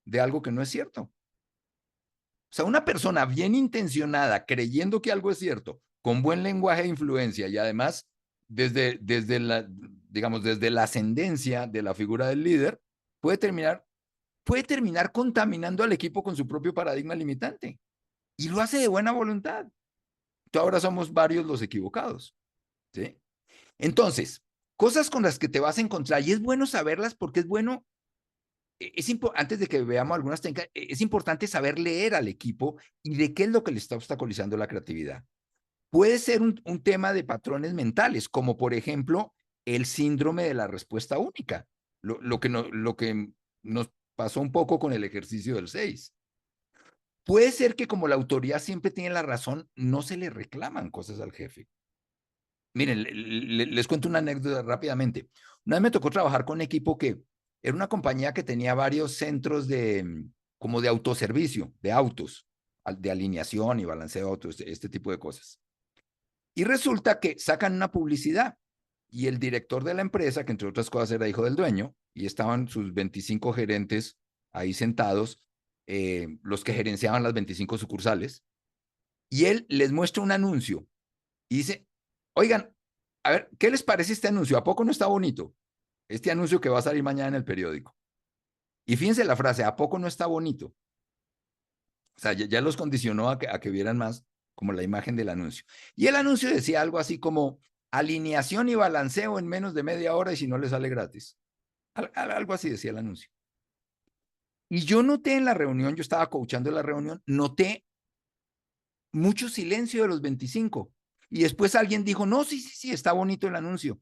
de algo que no es cierto. O sea, una persona bien intencionada, creyendo que algo es cierto, con buen lenguaje de influencia y además desde la ascendencia de la figura del líder, puede terminar contaminando al equipo con su propio paradigma limitante. Y lo hace de buena voluntad. Entonces, ahora somos varios los equivocados, ¿sí? Entonces, cosas con las que te vas a encontrar, y es bueno saberlas porque es bueno antes de que veamos algunas técnicas, es importante saber leer al equipo y de qué es lo que le está obstaculizando la creatividad. Puede ser un tema de patrones mentales, como por ejemplo el síndrome de la respuesta única, lo que nos pasó un poco con el ejercicio del 6. Puede ser que como la autoridad siempre tiene la razón, no se le reclaman cosas al jefe. Miren, les cuento una anécdota rápidamente. Una vez me tocó trabajar con un equipo que era una compañía que tenía varios centros como de autoservicio, de autos, de alineación y balanceo de autos, este tipo de cosas. Y resulta que sacan una publicidad y el director de la empresa, que entre otras cosas era hijo del dueño, y estaban sus 25 gerentes ahí sentados, los que gerenciaban las 25 sucursales, y él les muestra un anuncio y dice, oigan, a ver, ¿qué les parece este anuncio? ¿A poco no está bonito? Este anuncio que va a salir mañana en el periódico. Y fíjense la frase, ¿a poco no está bonito? O sea, ya los condicionó a que vieran más como la imagen del anuncio. Y el anuncio decía algo así como alineación y balanceo en menos de media hora y si no le sale gratis. Algo así decía el anuncio. Y yo noté en la reunión, yo estaba coachando la reunión, noté mucho silencio de los 25. Y después alguien dijo, no, sí, está bonito el anuncio.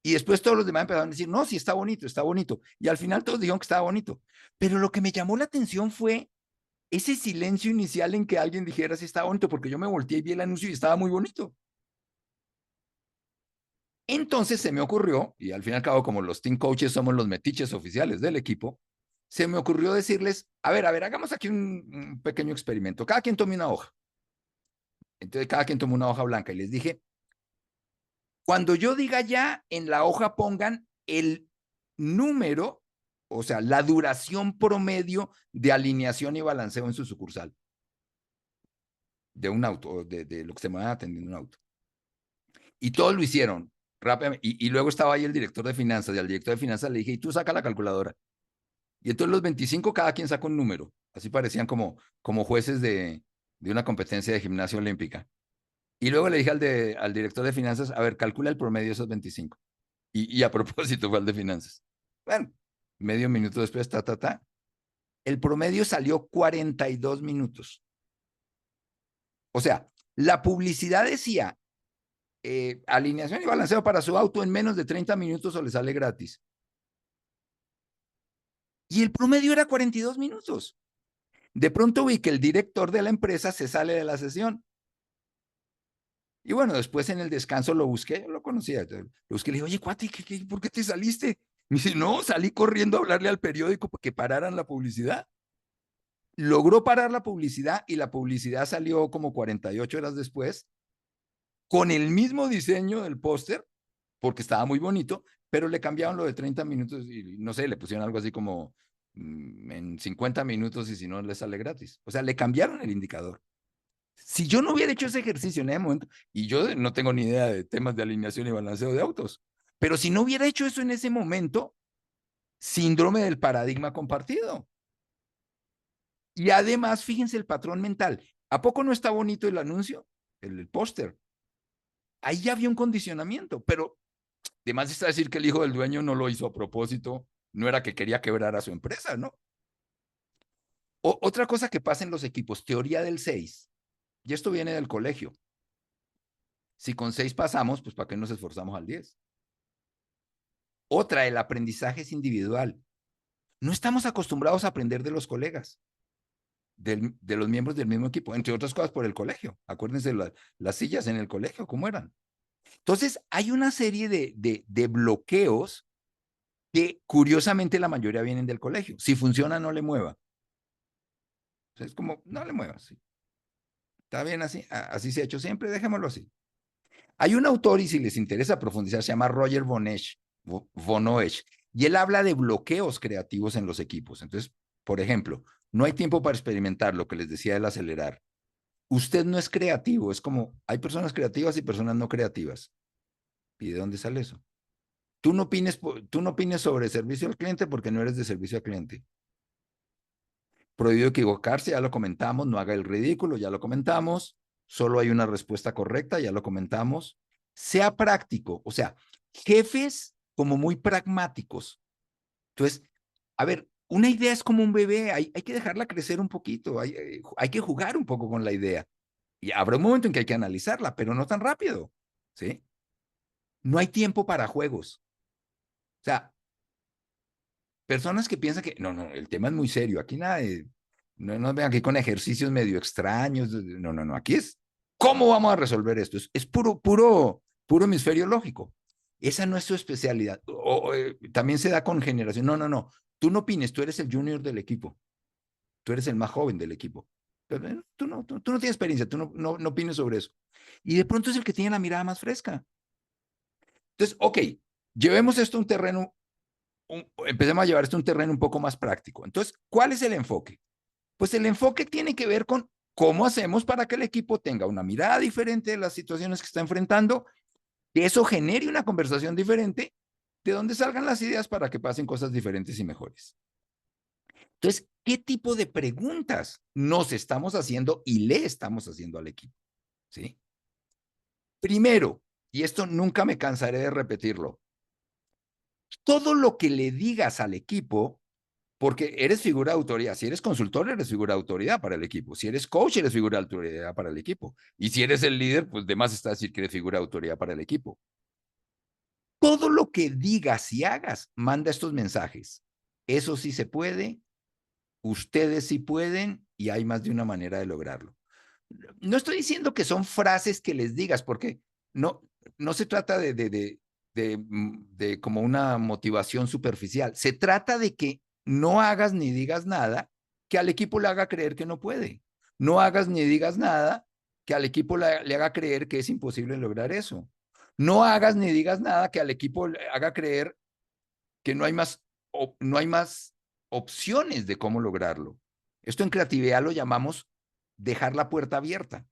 Y después todos los demás empezaron a decir, no, sí, está bonito, está bonito. Y al final todos dijeron que estaba bonito. Pero lo que me llamó la atención fue ese silencio inicial en que alguien dijera si estaba bonito, porque yo me volteé y vi el anuncio y estaba muy bonito. Entonces se me ocurrió, y al fin y al cabo, como los team coaches somos los metiches oficiales del equipo, se me ocurrió decirles, a ver, hagamos aquí un pequeño experimento. Cada quien tome una hoja. Entonces cada quien tomó una hoja blanca y les dije, cuando yo diga ya, en la hoja pongan el número, o sea, la duración promedio de alineación y balanceo en su sucursal de un auto, de lo que se me va atendiendo un auto. Y todos lo hicieron rápidamente. Y luego estaba ahí el director de finanzas, y al director de finanzas le dije, y tú saca la calculadora. Y entonces los 25, cada quien sacó un número. Así parecían como jueces de una competencia de gimnasia olímpica. Y luego le dije al director de finanzas, a ver, calcula el promedio de esos 25. Y a propósito fue al de finanzas. Bueno, medio minuto después, el promedio salió 42 minutos. O sea, la publicidad decía, alineación y balanceo para su auto en menos de 30 minutos o le sale gratis. Y el promedio era 42 minutos. De pronto vi que el director de la empresa se sale de la sesión. Y bueno, después en el descanso lo busqué, yo lo conocía, lo busqué y le dije, oye, cuate, ¿por qué te saliste? Me dice, no, salí corriendo a hablarle al periódico para que pararan la publicidad. Logró parar la publicidad y la publicidad salió como 48 horas después con el mismo diseño del póster, porque estaba muy bonito, pero le cambiaron lo de 30 minutos y no sé, le pusieron algo así como en 50 minutos y si no le sale gratis. O sea, le cambiaron el indicador. Si yo no hubiera hecho ese ejercicio en ese momento, y yo no tengo ni idea de temas de alineación y balanceo de autos, pero si no hubiera hecho eso en ese momento, síndrome del paradigma compartido. Y además, fíjense el patrón mental. ¿A poco no está bonito el anuncio? El póster. Ahí ya había un condicionamiento, pero además está decir que el hijo del dueño no lo hizo a propósito, no era que quería quebrar a su empresa, ¿no? Otra cosa que pasa en los equipos, teoría del 6, y esto viene del colegio. Si con 6 pasamos, pues ¿para qué nos esforzamos al 10? Otra, el aprendizaje es individual. No estamos acostumbrados a aprender de los colegas, de los miembros del mismo equipo, entre otras cosas por el colegio. Acuérdense las sillas en el colegio, ¿cómo eran? Entonces, hay una serie de bloqueos que curiosamente la mayoría vienen del colegio. Si funciona, no le mueva. O sea, es como, no le muevas. ¿Sí? Está bien así, así se ha hecho siempre, dejémoslo así. Hay un autor, y si les interesa profundizar, se llama Roger von Oesch, y él habla de bloqueos creativos en los equipos. Entonces, por ejemplo, no hay tiempo para experimentar lo que les decía del acelerar. Usted no es creativo, es como, hay personas creativas y personas no creativas. ¿Y de dónde sale eso? Tú no opines sobre servicio al cliente porque no eres de servicio al cliente. Prohibido equivocarse, ya lo comentamos, no haga el ridículo, ya lo comentamos. Solo hay una respuesta correcta, ya lo comentamos. Sea práctico, o sea, jefes como muy pragmáticos. Entonces, a ver, una idea es como un bebé, hay que dejarla crecer un poquito, hay que jugar un poco con la idea. Y habrá un momento en que hay que analizarla, pero no tan rápido, ¿sí? No hay tiempo para juegos. O sea, personas que piensan que, no, el tema es muy serio, aquí nada de, no nos vean aquí con ejercicios medio extraños, no, aquí es, ¿cómo vamos a resolver esto? Es puro hemisferio lógico. Esa no es su especialidad. También se da con generación. No, tú no opines, tú eres el junior del equipo, tú eres el más joven del equipo. Pero, tú no tienes experiencia, tú no opines sobre eso. Y de pronto es el que tiene la mirada más fresca. Entonces, ok, llevemos esto a un terreno empecemos a llevar esto a un terreno un poco más práctico. Entonces, ¿cuál es el enfoque? Pues el enfoque tiene que ver con cómo hacemos para que el equipo tenga una mirada diferente de las situaciones que está enfrentando, que eso genere una conversación diferente, de donde salgan las ideas para que pasen cosas diferentes y mejores. Entonces, ¿qué tipo de preguntas nos estamos haciendo y le estamos haciendo al equipo? ¿Sí? Primero, y esto nunca me cansaré de repetirlo, todo lo que le digas al equipo, porque eres figura de autoridad, si eres consultor, eres figura de autoridad para el equipo, si eres coach, eres figura de autoridad para el equipo, y si eres el líder, pues de más está decir que eres figura de autoridad para el equipo. Todo lo que digas y hagas, manda estos mensajes. Eso sí se puede, ustedes sí pueden, y hay más de una manera de lograrlo. No estoy diciendo que son frases que les digas, porque no se trata de como una motivación superficial. Se trata de que no hagas ni digas nada que al equipo le haga creer que no puede. No hagas ni digas nada que al equipo le haga creer que es imposible lograr eso. No hagas ni digas nada que al equipo le haga creer que no hay más opciones de cómo lograrlo. Esto en creatividad lo llamamos dejar la puerta abierta.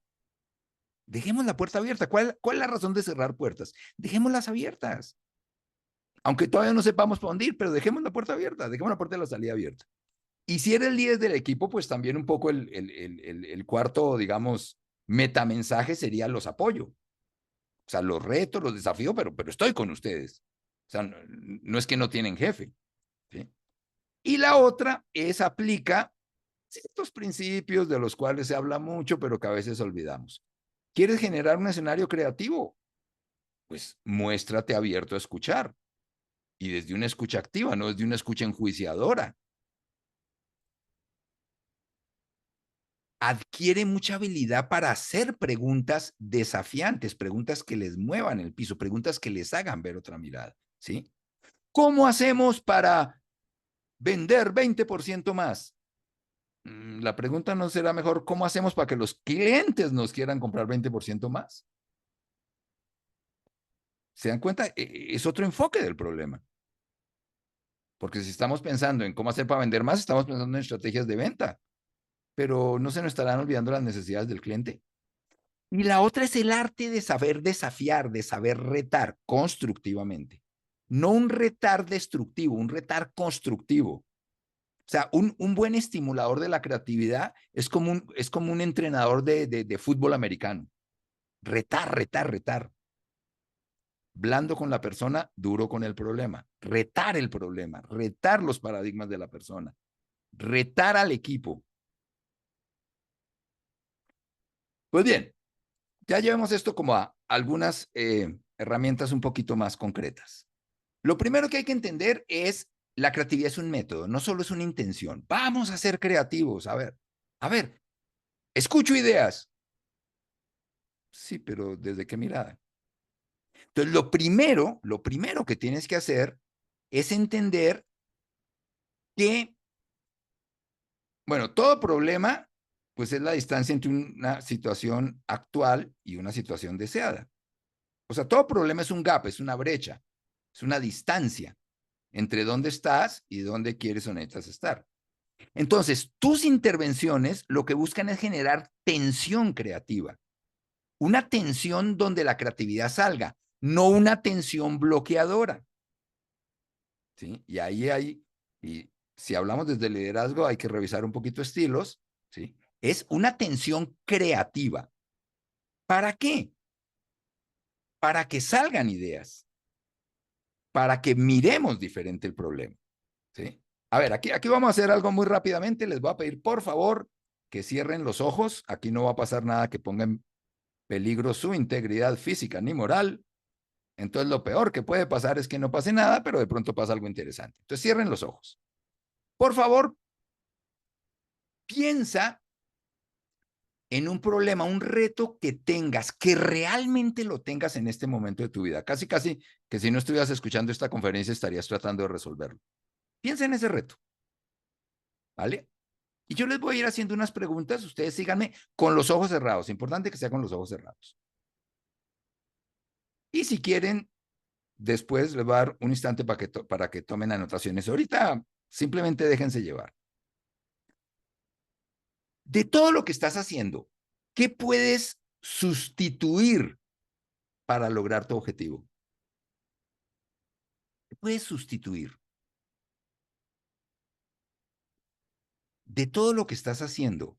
Dejemos la puerta abierta. ¿Cuál es la razón de cerrar puertas? Dejémoslas abiertas. Aunque todavía no sepamos para dónde ir, pero dejemos la puerta abierta, dejemos la puerta de la salida abierta. Y si eres el líder del equipo, pues también un poco el cuarto, digamos, metamensaje sería los apoyo. O sea, los retos, los desafíos, pero estoy con ustedes. O sea, no es que no tienen jefe. ¿Sí? Y la otra es aplica ciertos principios de los cuales se habla mucho, pero que a veces olvidamos. ¿Quieres generar un escenario creativo? Pues muéstrate abierto a escuchar. Y desde una escucha activa, no desde una escucha enjuiciadora. Adquiere mucha habilidad para hacer preguntas desafiantes, preguntas que les muevan el piso, preguntas que les hagan ver otra mirada, ¿sí? ¿Cómo hacemos para vender 20% más? La pregunta no será mejor, ¿cómo hacemos para que los clientes nos quieran comprar 20% más? ¿Se dan cuenta? Es otro enfoque del problema. Porque si estamos pensando en cómo hacer para vender más, estamos pensando en estrategias de venta, pero no se nos estarán olvidando las necesidades del cliente. Y la otra es el arte de saber desafiar, de saber retar constructivamente. No un retar destructivo, un retar constructivo. O sea, un buen estimulador de la creatividad es como un entrenador de fútbol americano. Retar, retar, retar. Blando con la persona, duro con el problema. Retar el problema, retar los paradigmas de la persona, retar al equipo. Pues bien, ya llevamos esto como a algunas herramientas un poquito más concretas. Lo primero que hay que entender es la creatividad es un método, no solo es una intención. Vamos a ser creativos. A ver, escucho ideas. Sí, pero ¿desde qué mirada? Entonces, lo primero que tienes que hacer es entender que, bueno, todo problema, pues es la distancia entre una situación actual y una situación deseada. O sea, todo problema es un gap, es una brecha, es una distancia entre dónde estás y dónde quieres o necesitas estar. Entonces, tus intervenciones lo que buscan es generar tensión creativa, una tensión donde la creatividad salga, no una tensión bloqueadora. ¿Sí? Y y si hablamos desde el liderazgo, hay que revisar un poquito estilos, ¿sí? Es una tensión creativa. ¿Para qué? Para que salgan ideas, para que miremos diferente el problema, ¿sí? A ver, aquí vamos a hacer algo muy rápidamente. Les voy a pedir, por favor, que cierren los ojos. Aquí no va a pasar nada que ponga en peligro su integridad física ni moral. Entonces, lo peor que puede pasar es que no pase nada, pero de pronto pasa algo interesante. Entonces, cierren los ojos. Por favor, piensa en un problema, un reto que tengas, que realmente lo tengas en este momento de tu vida. Casi, casi que si no estuvieras escuchando esta conferencia estarías tratando de resolverlo. Piensa en ese reto, ¿vale? Y yo les voy a ir haciendo unas preguntas, ustedes síganme con los ojos cerrados, importante que sea con los ojos cerrados. Y si quieren, después les voy a dar un instante para que tomen anotaciones. Ahorita simplemente déjense llevar. De todo lo que estás haciendo, ¿qué puedes sustituir para lograr tu objetivo? ¿Qué puedes sustituir? De todo lo que estás haciendo,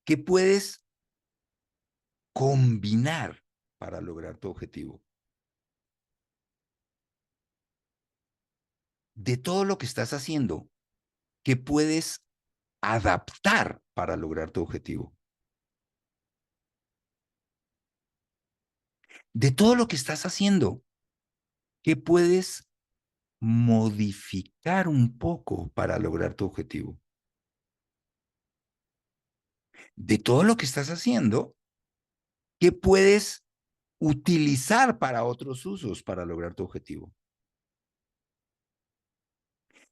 ¿qué puedes combinar para lograr tu objetivo? De todo lo que estás haciendo, ¿qué puedes adaptar para lograr tu objetivo? De todo lo que estás haciendo, ¿qué puedes modificar un poco para lograr tu objetivo? De todo lo que estás haciendo, ¿qué puedes utilizar para otros usos para lograr tu objetivo?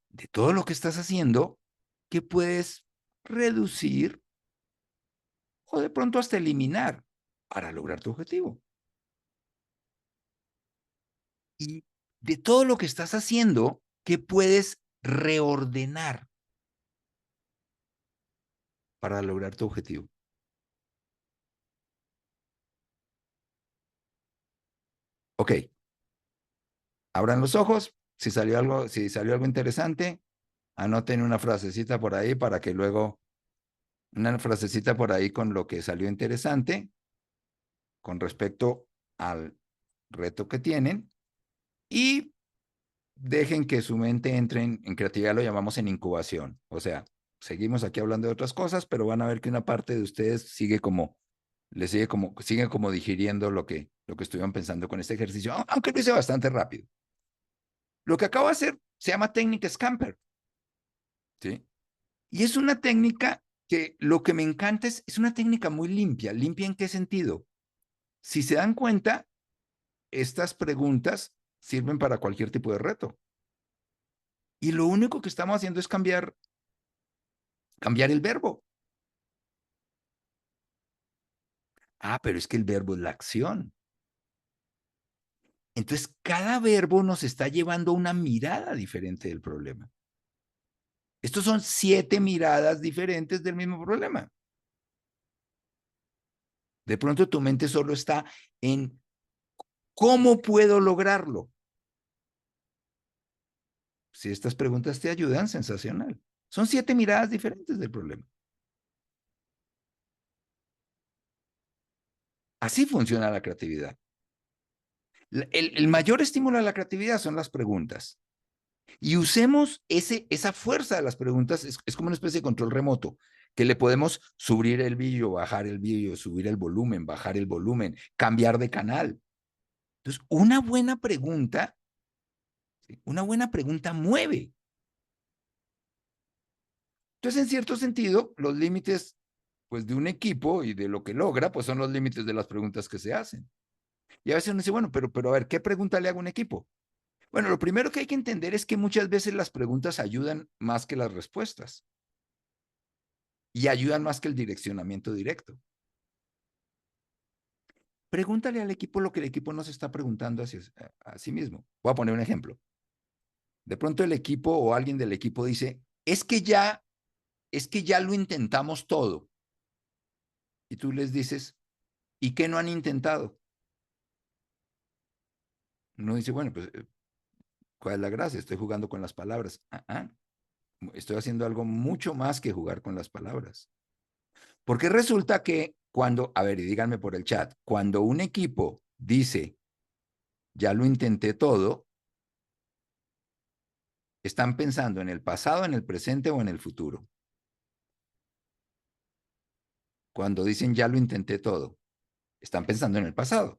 De todo lo que estás haciendo, ¿qué puedes reducir o de pronto hasta eliminar para lograr tu objetivo? Y de todo lo que estás haciendo, ¿qué puedes reordenar para lograr tu objetivo? Ok, abran los ojos. Si salió algo interesante, anoten una frasecita por ahí para que luego, una frasecita por ahí con lo que salió interesante con respecto al reto que tienen y dejen que su mente entre en creatividad, lo llamamos en incubación. O sea, seguimos aquí hablando de otras cosas, pero van a ver que una parte de ustedes sigue como digiriendo lo que estuvieron pensando con este ejercicio, aunque lo hice bastante rápido. Lo que acabo de hacer se llama técnica Scamper, ¿sí? Y es una técnica que lo que me encanta es una técnica muy limpia. ¿Limpia en qué sentido? Si se dan cuenta, estas preguntas sirven para cualquier tipo de reto. Y lo único que estamos haciendo es cambiar el verbo. Ah, pero es que el verbo es la acción. Entonces, cada verbo nos está llevando a una mirada diferente del problema. Estos son 7 miradas diferentes del mismo problema. De pronto tu mente solo está en ¿cómo puedo lograrlo? Si estas preguntas te ayudan, sensacional. Son 7 miradas diferentes del problema. Así funciona la creatividad. El mayor estímulo a la creatividad son las preguntas. Y usemos esa fuerza de las preguntas, es como una especie de control remoto, que le podemos subir el vídeo, bajar el vídeo, subir el volumen, bajar el volumen, cambiar de canal. Entonces, una buena pregunta mueve. Entonces, en cierto sentido, los límites pues, de un equipo y de lo que logra, pues son los límites de las preguntas que se hacen. Y a veces uno dice, bueno, pero a ver, ¿qué pregunta le hago a un equipo? Bueno, lo primero que hay que entender es que muchas veces las preguntas ayudan más que las respuestas. Y ayudan más que el direccionamiento directo. Pregúntale al equipo lo que el equipo no se está preguntando a sí mismo. Voy a poner un ejemplo. De pronto el equipo o alguien del equipo dice, es que ya lo intentamos todo. Y tú les dices, ¿y qué no han intentado? Uno dice, bueno, pues, ¿cuál es la gracia? Estoy jugando con las palabras. Estoy haciendo algo mucho más que jugar con las palabras. Porque resulta que cuando, a ver, y díganme por el chat, cuando un equipo dice, ya lo intenté todo, ¿están pensando en el pasado, en el presente o en el futuro? Cuando dicen, ya lo intenté todo, están pensando en el pasado.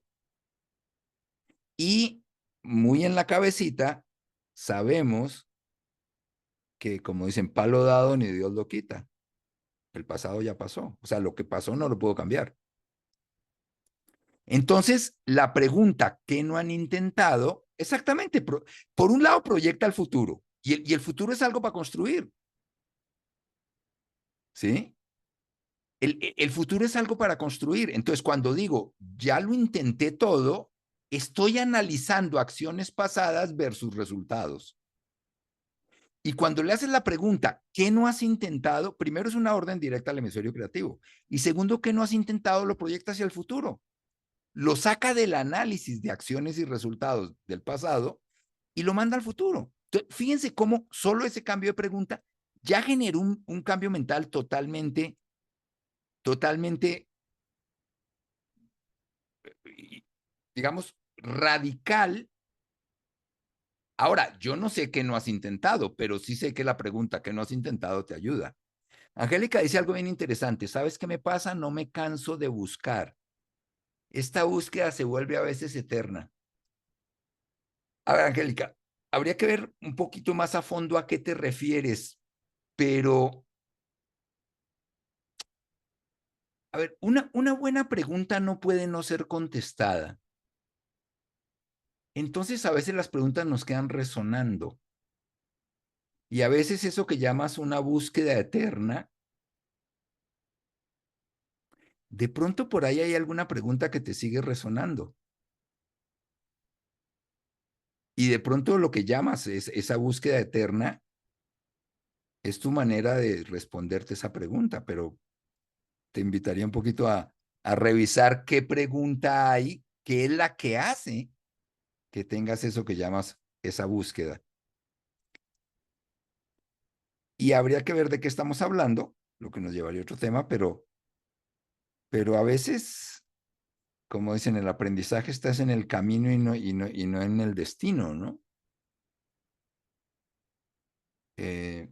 Y muy en la cabecita, sabemos que, como dicen, palo dado ni Dios lo quita. El pasado ya pasó. O sea, lo que pasó no lo puedo cambiar. Entonces, la pregunta que no han intentado, exactamente, por un lado proyecta el futuro, y el futuro es algo para construir. ¿Sí? El futuro es algo para construir. Entonces, cuando digo, ya lo intenté todo, estoy analizando acciones pasadas versus resultados. Y cuando le haces la pregunta, ¿qué no has intentado? Primero es una orden directa al hemisferio creativo. Y segundo, ¿qué no has intentado? Lo proyecta hacia el futuro. Lo saca del análisis de acciones y resultados del pasado y lo manda al futuro. Entonces, fíjense cómo solo ese cambio de pregunta ya generó un cambio mental totalmente, digamos, radical. Ahora, yo no sé qué no has intentado, pero sí sé que la pregunta que no has intentado te ayuda. Angélica dice algo bien interesante. ¿Sabes qué me pasa? No me canso de buscar. Esta búsqueda se vuelve a veces eterna. A ver, Angélica, habría que ver un poquito más a fondo a qué te refieres, pero, a ver, una buena pregunta no puede no ser contestada. Entonces, a veces las preguntas nos quedan resonando. Y a veces eso que llamas una búsqueda eterna, de pronto por ahí hay alguna pregunta que te sigue resonando. Y de pronto lo que llamas esa búsqueda eterna es tu manera de responderte esa pregunta, pero te invitaría un poquito a revisar qué pregunta hay, qué es la que hace que tengas eso que llamas esa búsqueda. Y habría que ver de qué estamos hablando, lo que nos llevaría a otro tema, pero a veces, como dicen, el aprendizaje estás en el camino y no en el destino, ¿no?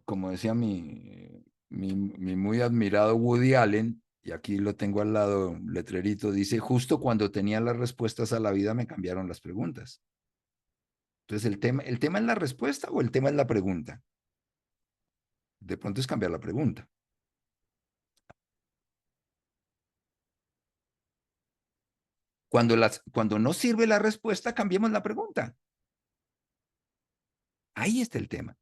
Como decía mi muy admirado Woody Allen, y aquí lo tengo al lado, un letrerito, dice, justo cuando tenía las respuestas a la vida me cambiaron las preguntas. Entonces, ¿el tema es la respuesta o el tema es la pregunta? De pronto es cambiar la pregunta. Cuando no sirve la respuesta, cambiemos la pregunta. Ahí está el tema.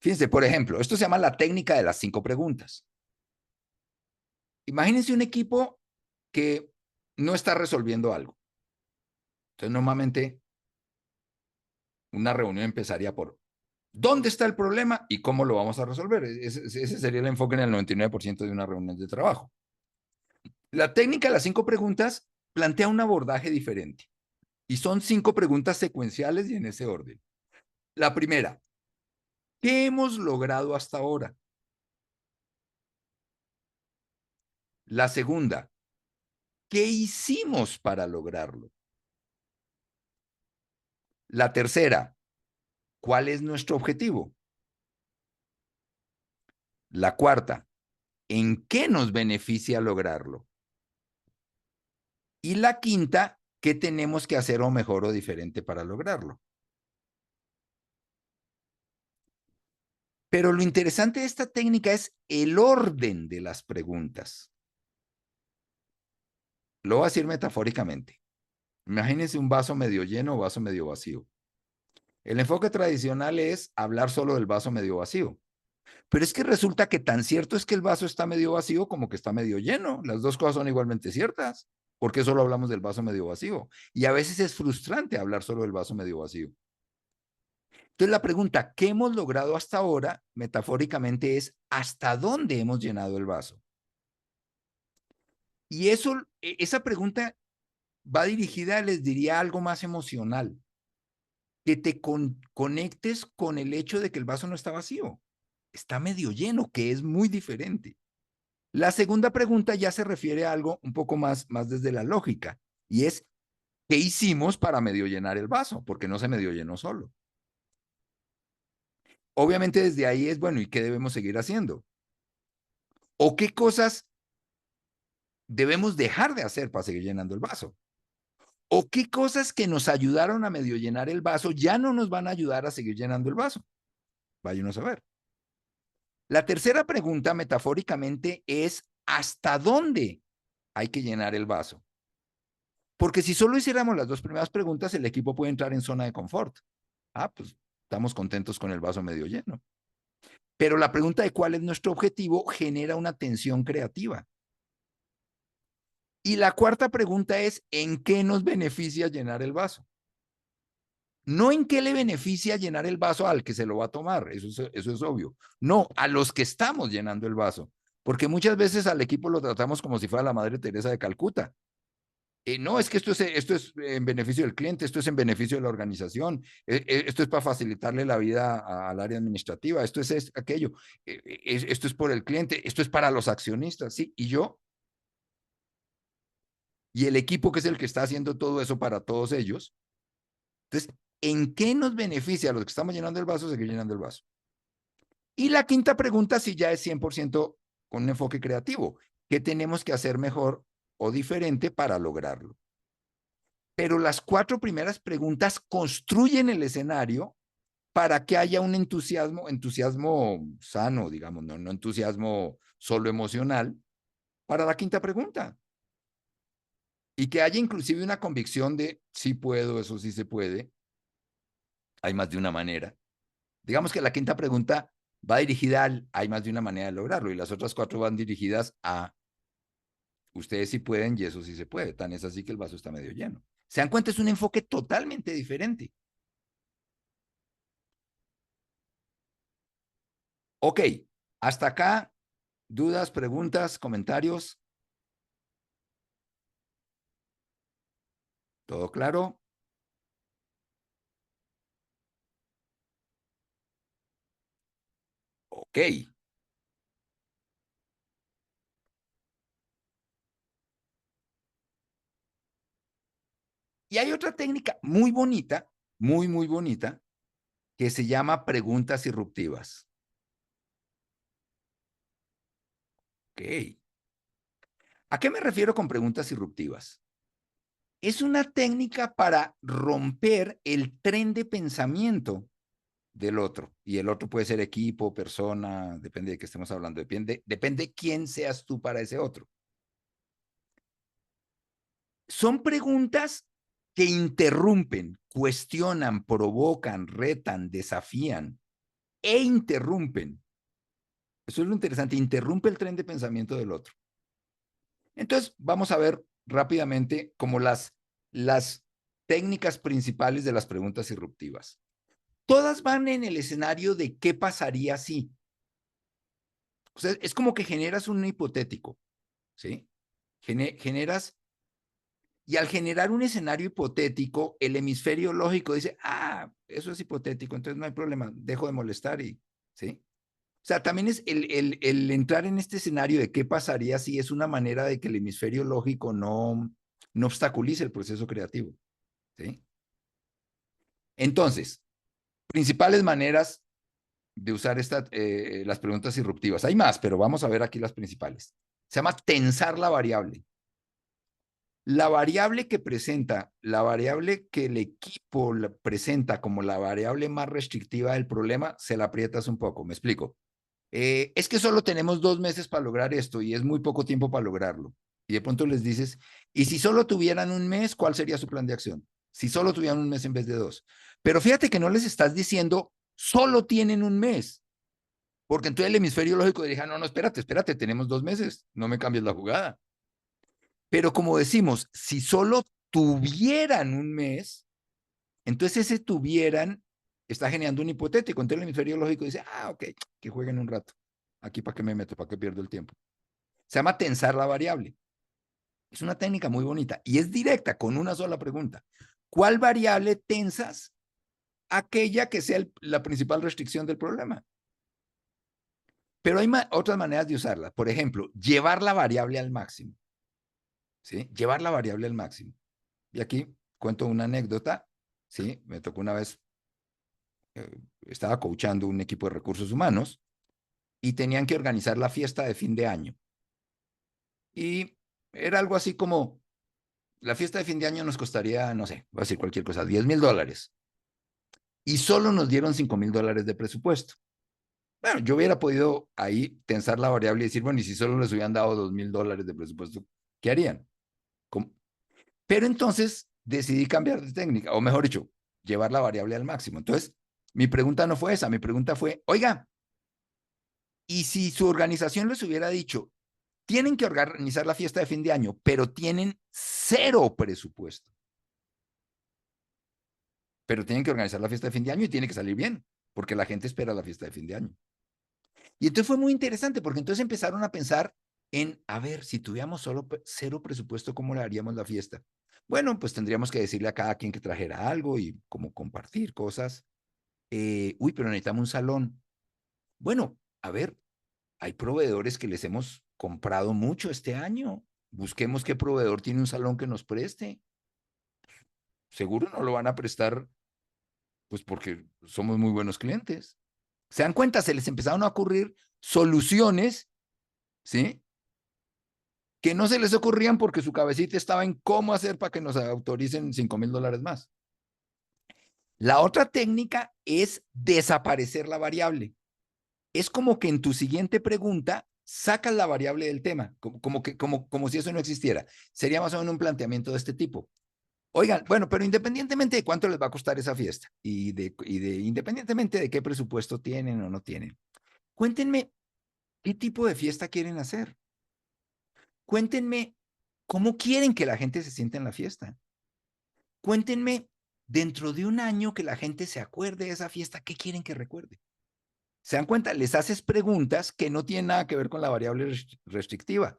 Fíjense, por ejemplo, esto se llama la técnica de las 5 preguntas. Imagínense un equipo que no está resolviendo algo. Entonces, normalmente, una reunión empezaría por ¿dónde está el problema y cómo lo vamos a resolver? Ese sería el enfoque en el 99% de una reunión de trabajo. La técnica de las 5 preguntas plantea un abordaje diferente. Y son 5 preguntas secuenciales y en ese orden. La primera, ¿qué hemos logrado hasta ahora? La segunda, ¿qué hicimos para lograrlo? La tercera, ¿cuál es nuestro objetivo? La cuarta, ¿en qué nos beneficia lograrlo? Y la quinta, ¿qué tenemos que hacer o mejor o diferente para lograrlo? Pero lo interesante de esta técnica es el orden de las preguntas. Lo voy a decir metafóricamente. Imagínense un vaso medio lleno o vaso medio vacío. El enfoque tradicional es hablar solo del vaso medio vacío. Pero es que resulta que tan cierto es que el vaso está medio vacío como que está medio lleno. Las dos cosas son igualmente ciertas. ¿Por qué solo hablamos del vaso medio vacío? Y a veces es frustrante hablar solo del vaso medio vacío. Entonces la pregunta, ¿qué hemos logrado hasta ahora? Metafóricamente es, ¿hasta dónde hemos llenado el vaso? Y esa pregunta va dirigida, les diría, a algo más emocional. Que te conectes con el hecho de que el vaso no está vacío. Está medio lleno, que es muy diferente. La segunda pregunta ya se refiere a algo un poco más desde la lógica, y es, ¿qué hicimos para medio llenar el vaso? Porque no se medio llenó solo. Obviamente desde ahí es, bueno, ¿y qué debemos seguir haciendo? ¿O qué cosas debemos dejar de hacer para seguir llenando el vaso? ¿O qué cosas que nos ayudaron a medio llenar el vaso ya no nos van a ayudar a seguir llenando el vaso? Váyanos a ver. La tercera pregunta, metafóricamente, es ¿hasta dónde hay que llenar el vaso? Porque si solo hiciéramos las dos primeras preguntas, el equipo puede entrar en zona de confort. Ah, pues estamos contentos con el vaso medio lleno. Pero la pregunta de cuál es nuestro objetivo genera una tensión creativa. Y la cuarta pregunta es, ¿en qué nos beneficia llenar el vaso? No en qué le beneficia llenar el vaso al que se lo va a tomar, eso es obvio. No, a los que estamos llenando el vaso. Porque muchas veces al equipo lo tratamos como si fuera la Madre Teresa de Calcuta. No, es que esto es en beneficio del cliente, esto es en beneficio de la organización, esto es para facilitarle la vida al área administrativa, esto es aquello, esto es por el cliente, esto es para los accionistas, ¿sí? Y yo, y el equipo que es el que está haciendo todo eso para todos ellos. Entonces, ¿en qué nos beneficia a los que estamos llenando el vaso seguir llenando el vaso? Y la quinta pregunta, si ya es 100% con un enfoque creativo, ¿qué tenemos que hacer mejor o diferente para lograrlo? Pero las 4 primeras preguntas construyen el escenario para que haya un entusiasmo sano, digamos, no entusiasmo solo emocional, para la quinta pregunta. Y que haya inclusive una convicción de sí puedo, eso sí se puede. Hay más de una manera. Digamos que la quinta pregunta va dirigida al hay más de una manera de lograrlo y las otras 4 van dirigidas a ustedes sí pueden y eso sí se puede. Tan es así que el vaso está medio lleno. Se dan cuenta, es un enfoque totalmente diferente. Ok, hasta acá, dudas, preguntas, comentarios. ¿Todo claro? Ok. Y hay otra técnica muy bonita, muy bonita, que se llama preguntas irruptivas. Ok. ¿A qué me refiero con preguntas irruptivas? Es una técnica para romper el tren de pensamiento del otro. Y el otro puede ser equipo, persona, depende de qué estemos hablando, depende quién seas tú para ese otro. Son preguntas que interrumpen, cuestionan, provocan, retan, desafían e interrumpen. Eso es lo interesante, interrumpe el tren de pensamiento del otro. Entonces, vamos a ver rápidamente como las técnicas principales de las preguntas irruptivas. Todas van en el escenario de qué pasaría si. O sea, es como que generas un hipotético, ¿sí? Generas, y al generar un escenario hipotético, el hemisferio lógico dice, ah, eso es hipotético, entonces no hay problema, dejo de molestar y, ¿sí? O sea, también es el entrar en este escenario de qué pasaría si es una manera de que el hemisferio lógico no obstaculice el proceso creativo, ¿sí? Entonces, principales maneras de usar las preguntas disruptivas. Hay más, pero vamos a ver aquí las principales. Se llama tensar la variable. La variable la variable que el equipo presenta como la variable más restrictiva del problema, se la aprietas un poco. Me explico. Es que solo tenemos 2 meses para lograr esto y es muy poco tiempo para lograrlo. Y de pronto les dices, y si solo tuvieran un mes, ¿cuál sería su plan de acción? Si solo tuvieran un mes en vez de 2. Pero fíjate que no les estás diciendo, solo tienen un mes. Porque entonces el hemisferio lógico diría, no, espérate, tenemos 2 meses, no me cambies la jugada. Pero como decimos, si solo tuvieran un mes, entonces ese tuvieran está generando un hipotético. Entonces el hemisferio lógico dice, ok, que jueguen un rato. Aquí para qué me meto, para qué pierdo el tiempo. Se llama tensar la variable. Es una técnica muy bonita y es directa con una sola pregunta. ¿Cuál variable tensas? Aquella que sea la principal restricción del problema. Pero hay otras maneras de usarla. Por ejemplo, llevar la variable al máximo. ¿Sí? Llevar la variable al máximo. Y aquí cuento una anécdota. ¿Sí? Me tocó una vez, estaba coachando un equipo de recursos humanos y tenían que organizar la fiesta de fin de año. Y era algo así como, la fiesta de fin de año nos costaría, no sé, voy a decir cualquier cosa, $10,000. Y solo nos dieron $5,000 de presupuesto. Bueno, yo hubiera podido ahí tensar la variable y decir, bueno, y si solo les hubieran dado $2,000 de presupuesto, ¿qué harían? ¿Cómo? Pero entonces decidí cambiar de técnica, o mejor dicho, llevar la variable al máximo. Entonces, mi pregunta no fue esa, mi pregunta fue, oiga, ¿y si su organización les hubiera dicho, tienen que organizar la fiesta de fin de año, pero tienen 0 presupuesto? Pero tienen que organizar la fiesta de fin de año y tiene que salir bien, porque la gente espera la fiesta de fin de año. Y entonces fue muy interesante, porque entonces empezaron a pensar en, a ver, si tuviéramos solo 0 presupuesto, ¿cómo le haríamos la fiesta? Bueno, pues tendríamos que decirle a cada quien que trajera algo y como compartir cosas. Pero necesitamos un salón. Bueno, a ver, hay proveedores que les hemos comprado mucho este año. Busquemos qué proveedor tiene un salón que nos preste. Seguro no lo van a prestar, pues porque somos muy buenos clientes. ¿Se dan cuenta? Se les empezaron a ocurrir soluciones, ¿sí? Que no se les ocurrían porque su cabecita estaba en cómo hacer para que nos autoricen $5,000 más. La otra técnica es desaparecer la variable. Es como que en tu siguiente pregunta sacas la variable del tema, como si eso no existiera. Sería más o menos un planteamiento de este tipo. Oigan, bueno, pero independientemente de cuánto les va a costar esa fiesta independientemente de qué presupuesto tienen o no tienen, cuéntenme qué tipo de fiesta quieren hacer. Cuéntenme cómo quieren que la gente se sienta en la fiesta. Cuéntenme dentro de un año que la gente se acuerde de esa fiesta, ¿qué quieren que recuerde? ¿Se dan cuenta? Les haces preguntas que no tienen nada que ver con la variable restrictiva.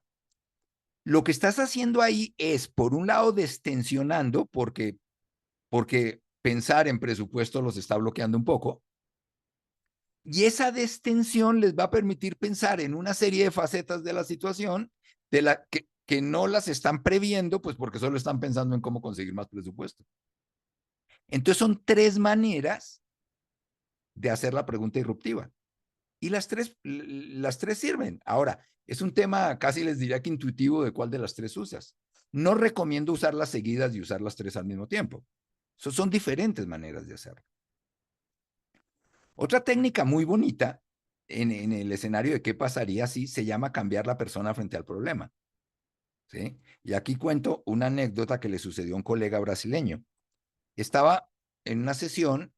Lo que estás haciendo ahí es, por un lado, destensionando, porque pensar en presupuesto los está bloqueando un poco, y esa destensión les va a permitir pensar en una serie de facetas de la situación de la que no las están previendo, pues porque solo están pensando en cómo conseguir más presupuesto. Entonces son 3 maneras de hacer la pregunta disruptiva. Y las tres sirven. Ahora, es un tema casi les diría que intuitivo de cuál de las 3 usas. No recomiendo usarlas seguidas y usar las 3 al mismo tiempo. Son diferentes maneras de hacerlo. Otra técnica muy bonita en el escenario de qué pasaría si se llama cambiar la persona frente al problema. ¿Sí? Y aquí cuento una anécdota que le sucedió a un colega brasileño. Estaba en una sesión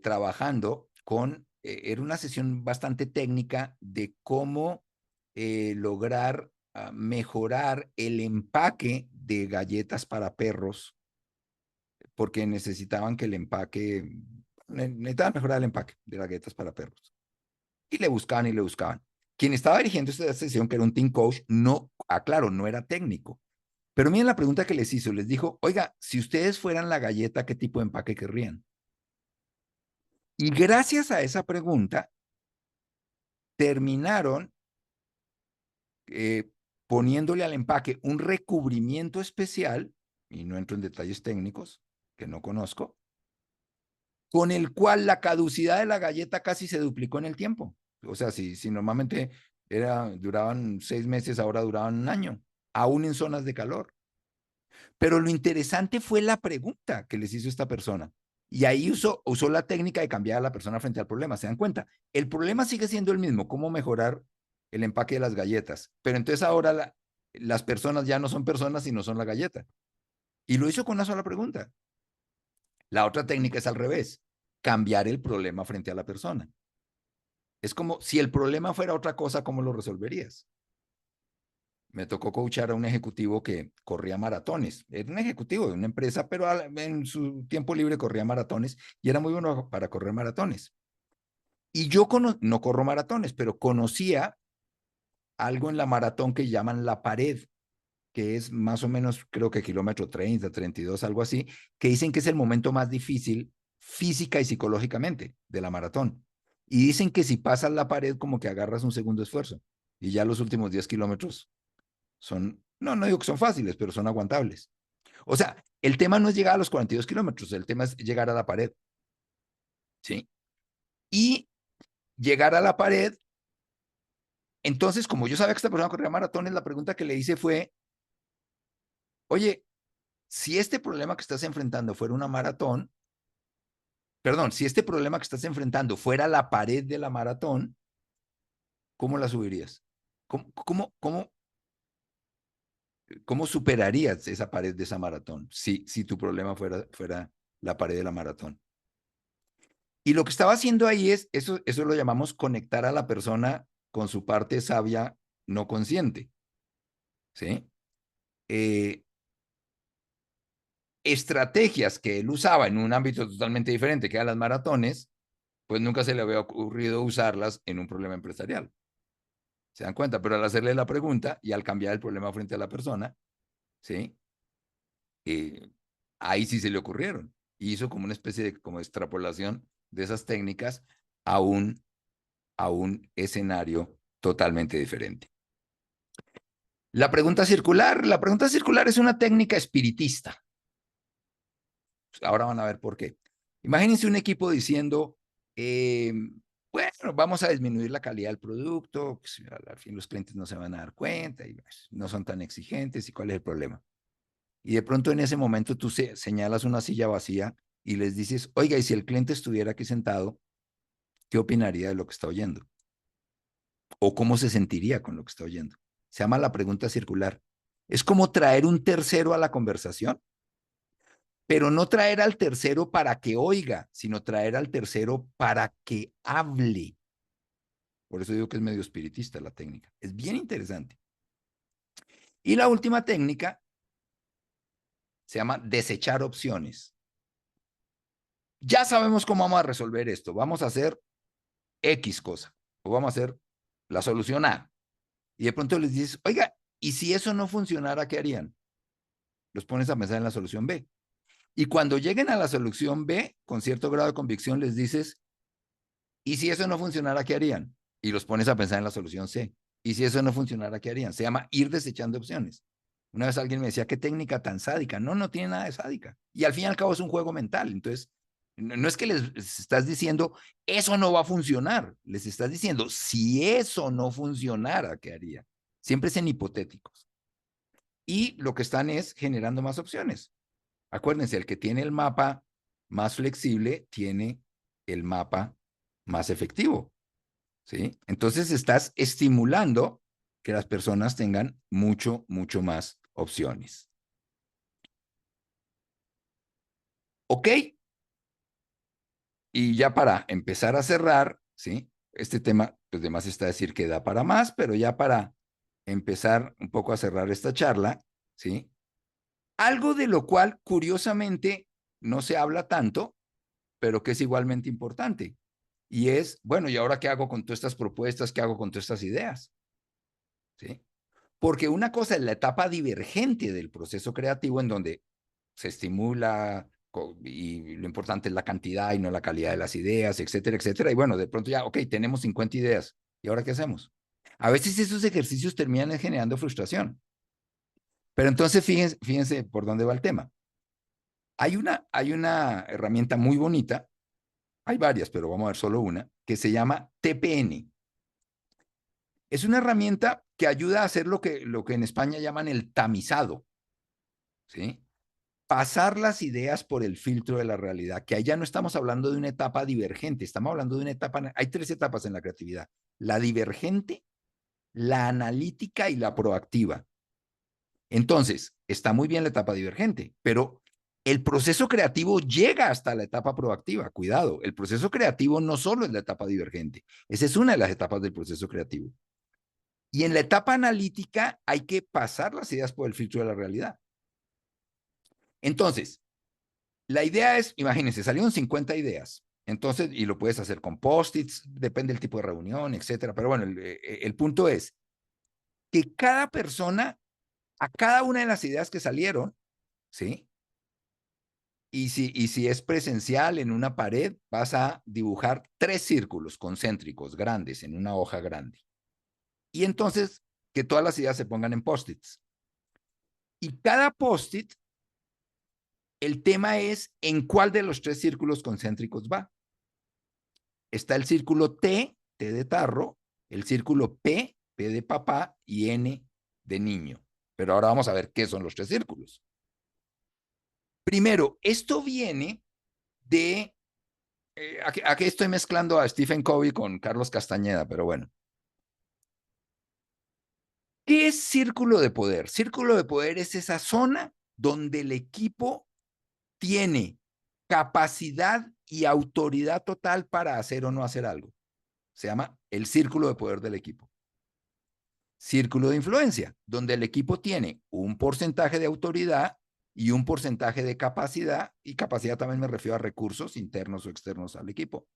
trabajando era una sesión bastante técnica de cómo lograr mejorar el empaque de galletas para perros, porque necesitaban que el necesitaban mejorar el empaque de galletas para perros. Y le buscaban y le buscaban. quien estaba dirigiendo esta sesión, que era un team coach, no, aclaro, no era técnico. Pero miren la pregunta que les hizo. Les dijo, oiga, si ustedes fueran la galleta, ¿qué tipo de empaque querrían? Y gracias a esa pregunta, terminaron poniéndole al empaque un recubrimiento especial, y no entro en detalles técnicos, que no conozco, con el cual la caducidad de la galleta casi se duplicó en el tiempo. O sea, si normalmente duraban 6 meses, ahora duraban un año, aún en zonas de calor. Pero lo interesante fue la pregunta que les hizo esta persona. Y ahí usó la técnica de cambiar a la persona frente al problema. ¿Se dan cuenta? El problema sigue siendo el mismo, cómo mejorar el empaque de las galletas. Pero entonces ahora las personas ya no son personas, sino son la galleta. Y lo hizo con una sola pregunta. La otra técnica es al revés, cambiar el problema frente a la persona. Es como si el problema fuera otra cosa, ¿cómo lo resolverías? Me tocó coachar a un ejecutivo que corría maratones. Era un ejecutivo de una empresa, pero en su tiempo libre corría maratones y era muy bueno para correr maratones. Y yo no corro maratones, pero conocía algo en la maratón que llaman la pared, que es más o menos, creo que kilómetro 30, 32, algo así, que dicen que es el momento más difícil física y psicológicamente de la maratón. Y dicen que si pasas la pared, como que agarras un segundo esfuerzo. Y ya los últimos 10 kilómetros son, no digo que son fáciles, pero son aguantables. O sea, el tema no es llegar a los 42 kilómetros, el tema es llegar a la pared. ¿Sí? Y llegar a la pared, entonces, como yo sabía que esta persona corría maratones, la pregunta que le hice fue, oye, si este problema que estás enfrentando fuera una maratón, perdón, si este problema que estás enfrentando fuera la pared de la maratón, ¿cómo la subirías? ¿Cómo superarías esa pared de esa maratón si tu problema fuera la pared de la maratón? Y lo que estaba haciendo ahí es, eso lo llamamos conectar a la persona con su parte sabia no consciente. ¿Sí? Estrategias que él usaba en un ámbito totalmente diferente, que eran las maratones, pues nunca se le había ocurrido usarlas en un problema empresarial. ¿Se dan cuenta? Pero al hacerle la pregunta y al cambiar el problema frente a la persona, ¿sí? Ahí sí se le ocurrieron. Y hizo como una especie de como extrapolación de esas técnicas a un escenario totalmente diferente. La pregunta circular es una técnica espiritista. Ahora van a ver por qué. Imagínense un equipo diciendo, bueno, vamos a disminuir la calidad del producto, pues, al fin los clientes no se van a dar cuenta y pues, no son tan exigentes, ¿y cuál es el problema? Y de pronto en ese momento tú señalas una silla vacía y les dices, oiga, y si el cliente estuviera aquí sentado, ¿qué opinaría de lo que está oyendo? ¿O cómo se sentiría con lo que está oyendo? Se llama la pregunta circular. Es como traer un tercero a la conversación, pero no traer al tercero para que oiga, sino traer al tercero para que hable. Por eso digo que es medio espiritista la técnica. Es bien interesante. Y la última técnica se llama desechar opciones. Ya sabemos cómo vamos a resolver esto. Vamos a hacer X cosa, o vamos a hacer la solución A. Y de pronto les dices, oiga, ¿y si eso no funcionara, qué harían? Los pones a pensar en la solución B. Y cuando lleguen a la solución B, con cierto grado de convicción, les dices, ¿y si eso no funcionara, qué harían? Y los pones a pensar en la solución C. ¿Y si eso no funcionara, qué harían? Se llama ir desechando opciones. Una vez alguien me decía, ¿qué técnica tan sádica? No tiene nada de sádica. Y al fin y al cabo es un juego mental. Entonces, no es que les estás diciendo, eso no va a funcionar. Les estás diciendo, si eso no funcionara, ¿qué haría? Siempre es en hipotéticos. Y lo que están es generando más opciones. Acuérdense, el que tiene el mapa más flexible tiene el mapa más efectivo. ¿Sí? Entonces estás estimulando que las personas tengan mucho más opciones. ¿Ok? Y ya para empezar a cerrar, ¿sí? Este tema, pues demás está decir que da para más, pero ya para empezar un poco a cerrar esta charla, ¿sí? Algo de lo cual, curiosamente, no se habla tanto, pero que es igualmente importante. Y es, bueno, ¿y ahora qué hago con todas estas propuestas? ¿Qué hago con todas estas ideas? ¿Sí? Porque una cosa es la etapa divergente del proceso creativo en donde se estimula y lo importante es la cantidad y no la calidad de las ideas, etcétera, etcétera. Y bueno, de pronto ya, ok, tenemos 50 ideas. ¿Y ahora qué hacemos? A veces esos ejercicios terminan generando frustración. Pero entonces fíjense por dónde va el tema. Hay una herramienta muy bonita, hay varias, pero vamos a ver solo una, que se llama TPN. Es una herramienta que ayuda a hacer lo que en España llaman el tamizado, ¿sí? Pasar las ideas por el filtro de la realidad, que allá no estamos hablando de una etapa divergente, estamos hablando de una etapa, hay 3 etapas en la creatividad: la divergente, la analítica y la proactiva. Entonces, está muy bien la etapa divergente, pero el proceso creativo llega hasta la etapa proactiva. Cuidado, el proceso creativo no solo es la etapa divergente, esa es una de las etapas del proceso creativo. Y en la etapa analítica hay que pasar las ideas por el filtro de la realidad. Entonces, la idea es, imagínense, salieron 50 ideas. Entonces, y lo puedes hacer con post-its, depende del tipo de reunión, etcétera. Pero bueno, el punto es que cada persona, a cada una de las ideas que salieron, ¿sí? Y si es presencial en una pared, vas a dibujar 3 círculos concéntricos grandes en una hoja grande. Y entonces, que todas las ideas se pongan en post-its. Y cada post-it, el tema es en cuál de los 3 círculos concéntricos va. Está el círculo T, T de tarro, el círculo P, P de papá, y N de niño. Pero ahora vamos a ver qué son los 3 círculos. Primero, esto viene de... aquí estoy mezclando a Stephen Covey con Carlos Castañeda, pero bueno. ¿Qué es círculo de poder? Círculo de poder es esa zona donde el equipo tiene capacidad y autoridad total para hacer o no hacer algo. Se llama el círculo de poder del equipo. Círculo de influencia, donde el equipo tiene un porcentaje de autoridad y un porcentaje de capacidad, y capacidad también me refiero a recursos internos o externos al equipo.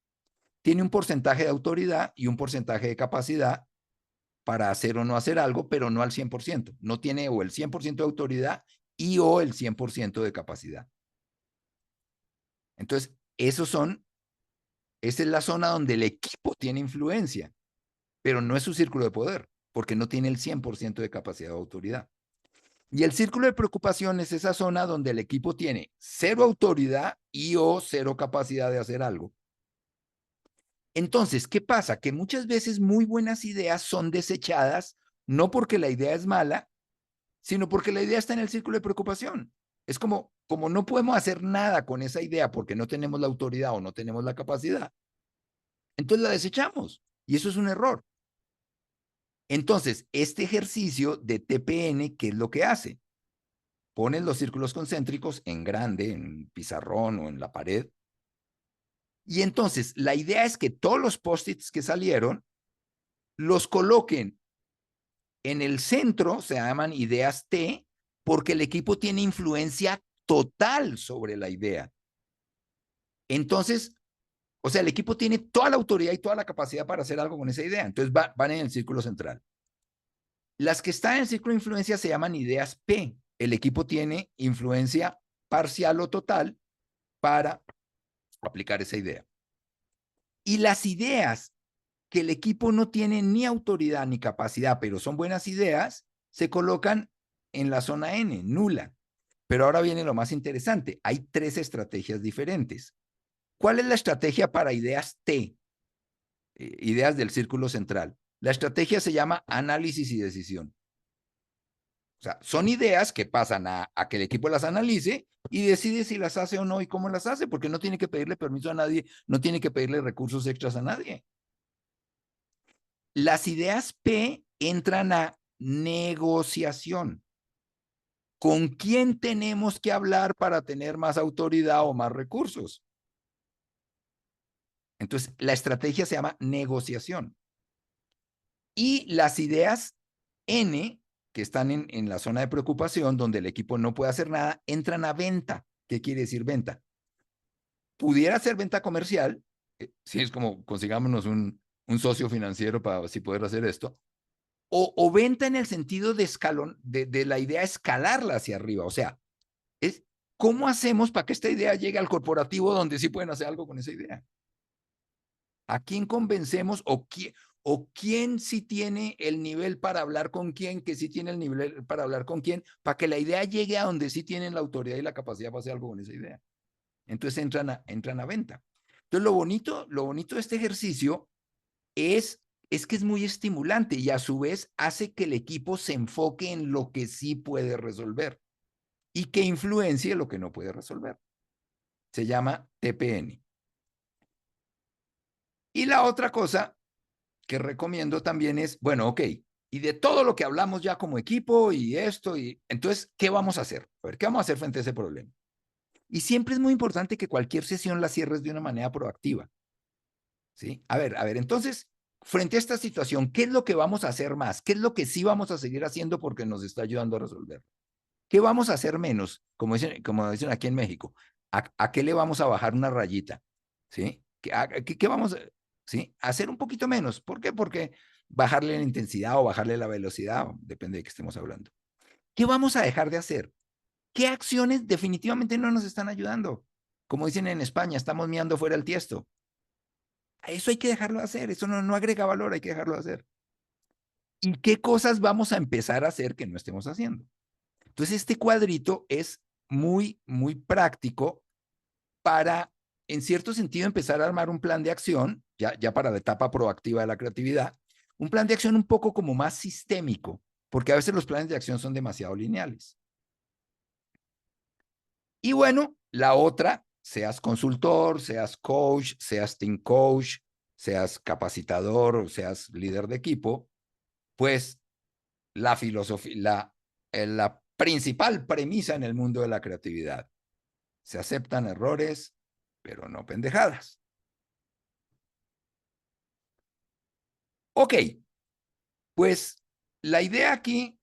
Tiene un porcentaje de autoridad y un porcentaje de capacidad para hacer o no hacer algo, pero no al 100%. No tiene o el 100% de autoridad y o el 100% de capacidad. Entonces, esa es la zona donde el equipo tiene influencia, pero no es su círculo de poder, porque no tiene el 100% de capacidad o autoridad. Y el círculo de preocupación es esa zona donde el equipo tiene 0 autoridad y o 0 capacidad de hacer algo. Entonces, ¿qué pasa? Que muchas veces muy buenas ideas son desechadas, no porque la idea es mala, sino porque la idea está en el círculo de preocupación. Es como no podemos hacer nada con esa idea porque no tenemos la autoridad o no tenemos la capacidad, entonces la desechamos. Y eso es un error. Entonces, este ejercicio de TPN, ¿qué es lo que hace? Pones los círculos concéntricos en grande, en pizarrón o en la pared. Y entonces, la idea es que todos los post-its que salieron los coloquen en el centro, se llaman ideas T, porque el equipo tiene influencia total sobre la idea. Entonces, o sea, el equipo tiene toda la autoridad y toda la capacidad para hacer algo con esa idea. Entonces, van en el círculo central. Las que están en el círculo de influencia se llaman ideas P. El equipo tiene influencia parcial o total para aplicar esa idea. Y las ideas que el equipo no tiene ni autoridad ni capacidad, pero son buenas ideas, se colocan en la zona N, nula. Pero ahora viene lo más interesante. Hay 3 estrategias diferentes. ¿Cuál es la estrategia para ideas T? Ideas del círculo central. La estrategia se llama análisis y decisión. O sea, son ideas que pasan a que el equipo las analice y decide si las hace o no y cómo las hace, porque no tiene que pedirle permiso a nadie, no tiene que pedirle recursos extras a nadie. Las ideas P entran a negociación. ¿Con quién tenemos que hablar para tener más autoridad o más recursos? Entonces, la estrategia se llama negociación. Y las ideas N, que están en la zona de preocupación, donde el equipo no puede hacer nada, entran a venta. ¿Qué quiere decir venta? Pudiera ser venta comercial, sí, es como consigámonos un socio financiero para así poder hacer esto. O venta en el sentido de escalón, de la idea escalarla hacia arriba. O sea, es cómo hacemos para que esta idea llegue al corporativo donde sí pueden hacer algo con esa idea. ¿A quién convencemos o quién sí tiene el nivel para hablar con quién, que sí tiene el nivel para hablar con quién, para que la idea llegue a donde sí tienen la autoridad y la capacidad para hacer algo con esa idea? Entonces entran a venta. Entonces lo bonito de este ejercicio es que es muy estimulante y a su vez hace que el equipo se enfoque en lo que sí puede resolver y que influencie lo que no puede resolver. Se llama TPN. Y la otra cosa que recomiendo también es, bueno, ok, y de todo lo que hablamos ya como equipo y esto, y entonces, ¿qué vamos a hacer? A ver, ¿qué vamos a hacer frente a ese problema? Y siempre es muy importante que cualquier sesión la cierres de una manera proactiva. ¿Sí? A ver, entonces, frente a esta situación, ¿qué es lo que vamos a hacer más? ¿Qué es lo que sí vamos a seguir haciendo porque nos está ayudando a resolver? ¿Qué vamos a hacer menos? Como dicen aquí en México, ¿a qué le vamos a bajar una rayita? ¿Sí? ¿Qué vamos a, ¿sí? a hacer un poquito menos? ¿Por qué? Porque bajarle la intensidad o bajarle la velocidad, depende de qué estemos hablando. ¿Qué vamos a dejar de hacer? ¿Qué acciones definitivamente no nos están ayudando? Como dicen en España, estamos meando fuera el tiesto. Eso hay que dejarlo de hacer, eso no agrega valor, hay que dejarlo de hacer. ¿Y qué cosas vamos a empezar a hacer que no estemos haciendo? Entonces, este cuadrito es muy, muy práctico para, en cierto sentido, empezar a armar un plan de acción, ya para la etapa proactiva de la creatividad, un plan de acción un poco como más sistémico, porque a veces los planes de acción son demasiado lineales. Y bueno, la otra, seas consultor, seas coach, seas team coach, seas capacitador o seas líder de equipo, pues la filosofía, la principal premisa en el mundo de la creatividad. Se aceptan errores, pero no pendejadas. Ok, pues la idea aquí,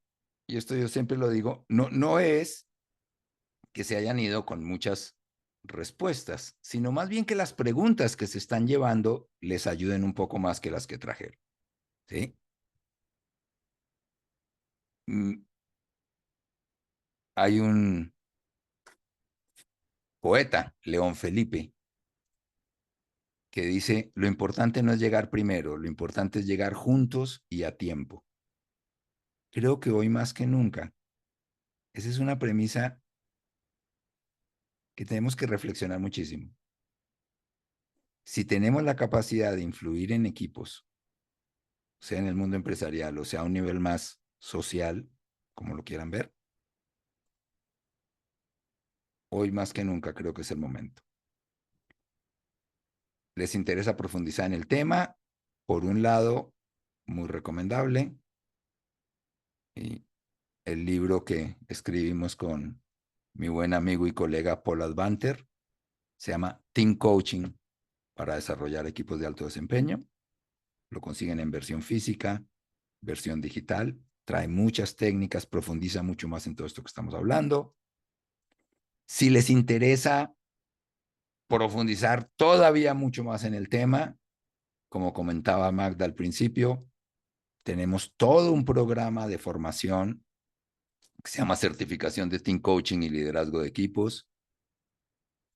y esto yo siempre lo digo, no es que se hayan ido con muchas respuestas, sino más bien que las preguntas que se están llevando les ayuden un poco más que las que trajeron. ¿Sí? Hay un poeta, León Felipe, que dice, lo importante no es llegar primero, lo importante es llegar juntos y a tiempo. Creo que hoy más que nunca, esa es una premisa que tenemos que reflexionar muchísimo. Si tenemos la capacidad de influir en equipos, sea en el mundo empresarial o sea a un nivel más social, como lo quieran ver, hoy más que nunca creo que es el momento. ¿Les interesa profundizar en el tema? Por un lado, muy recomendable, y el libro que escribimos con mi buen amigo y colega Paul Advanter se llama Team Coaching para desarrollar equipos de alto desempeño. Lo consiguen en versión física, versión digital, trae muchas técnicas, profundiza mucho más en todo esto que estamos hablando. Si les interesa profundizar todavía mucho más en el tema, como comentaba Magda al principio, tenemos todo un programa de formación que se llama Certificación de Team Coaching y Liderazgo de Equipos.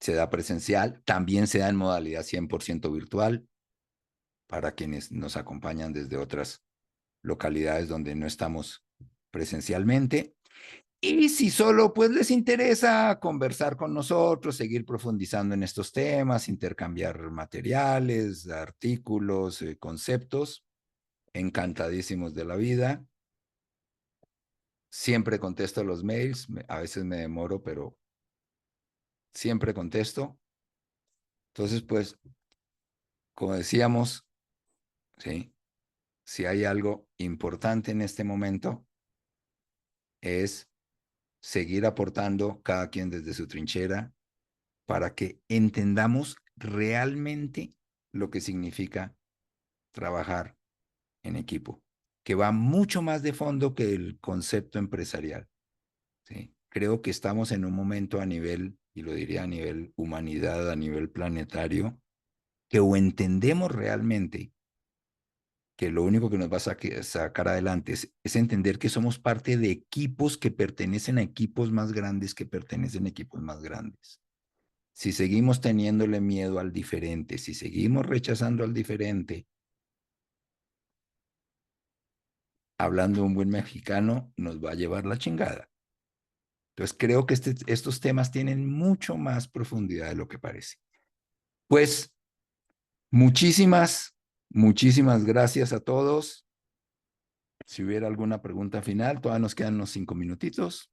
Se da presencial, también se da en modalidad 100% virtual para quienes nos acompañan desde otras localidades donde no estamos presencialmente. Y si solo pues les interesa conversar con nosotros, seguir profundizando en estos temas, intercambiar materiales, artículos, conceptos, encantadísimos de la vida. Siempre contesto los mails, a veces me demoro, pero siempre contesto. Entonces, pues, como decíamos, ¿sí? Si hay algo importante en este momento, es seguir aportando cada quien desde su trinchera para que entendamos realmente lo que significa trabajar en equipo, que va mucho más de fondo que el concepto empresarial. ¿Sí? Creo que estamos en un momento a nivel, y lo diría a nivel humanidad, a nivel planetario, que o entendemos realmente que lo único que nos va a sacar adelante es entender que somos parte de equipos que pertenecen a equipos más grandes que pertenecen a equipos más grandes. Si seguimos teniéndole miedo al diferente, si seguimos rechazando al diferente, hablando un buen mexicano, nos va a llevar la chingada. Entonces creo que estos temas tienen mucho más profundidad de lo que parece. Pues muchísimas gracias a todos. Si hubiera alguna pregunta final, todavía nos quedan unos 5 minutitos.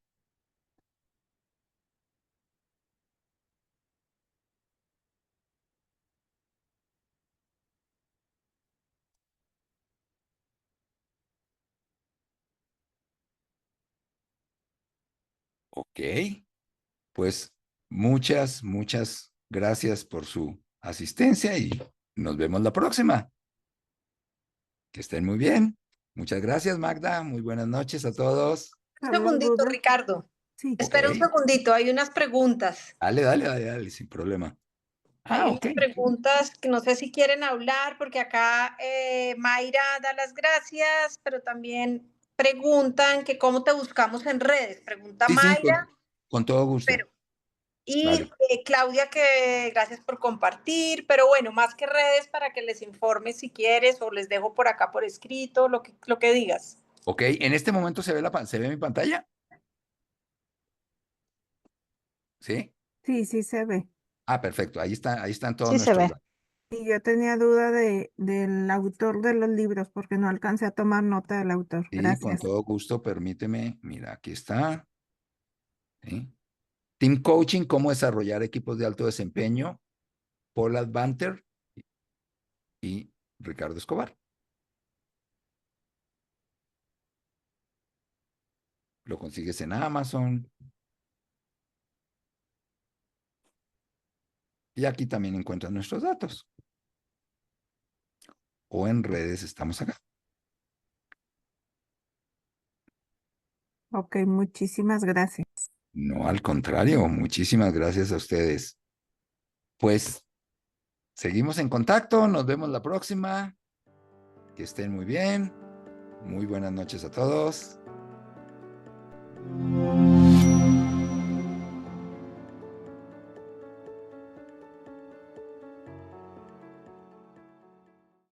Ok, pues muchas gracias por su asistencia y nos vemos la próxima. Que estén muy bien. Muchas gracias, Magda. Muy buenas noches a todos. Un segundito, Ricardo. Sí. Espera un segundito, hay unas preguntas. Dale, sin problema. Hay Ok. unas preguntas que no sé si quieren hablar, porque acá Mayra da las gracias, pero también preguntan que cómo te buscamos en redes. Pregunta Sí, Mayra. con todo gusto. Pero, y Vale. Claudia, que gracias por compartir, pero bueno, más que redes, para que les informe si quieres, o les dejo por acá por escrito, lo que digas. Ok, en este momento se ve mi pantalla. ¿Sí? Sí, sí se ve. Ah, perfecto. Ahí están todos Sí se nuestros ve. datos. Y yo tenía duda del autor de los libros porque no alcancé a tomar nota del autor. Sí, con Gracias. todo gusto, permíteme. Mira, aquí está. ¿Sí? Team Coaching, cómo desarrollar equipos de alto desempeño. Paul Advanter y Ricardo Escobar. Lo consigues en Amazon. Y aquí también encuentras nuestros datos. O en redes estamos acá. Ok, muchísimas gracias. No, al contrario, muchísimas gracias a ustedes. Pues seguimos en contacto, nos vemos la próxima. Que estén muy bien. Muy buenas noches a todos.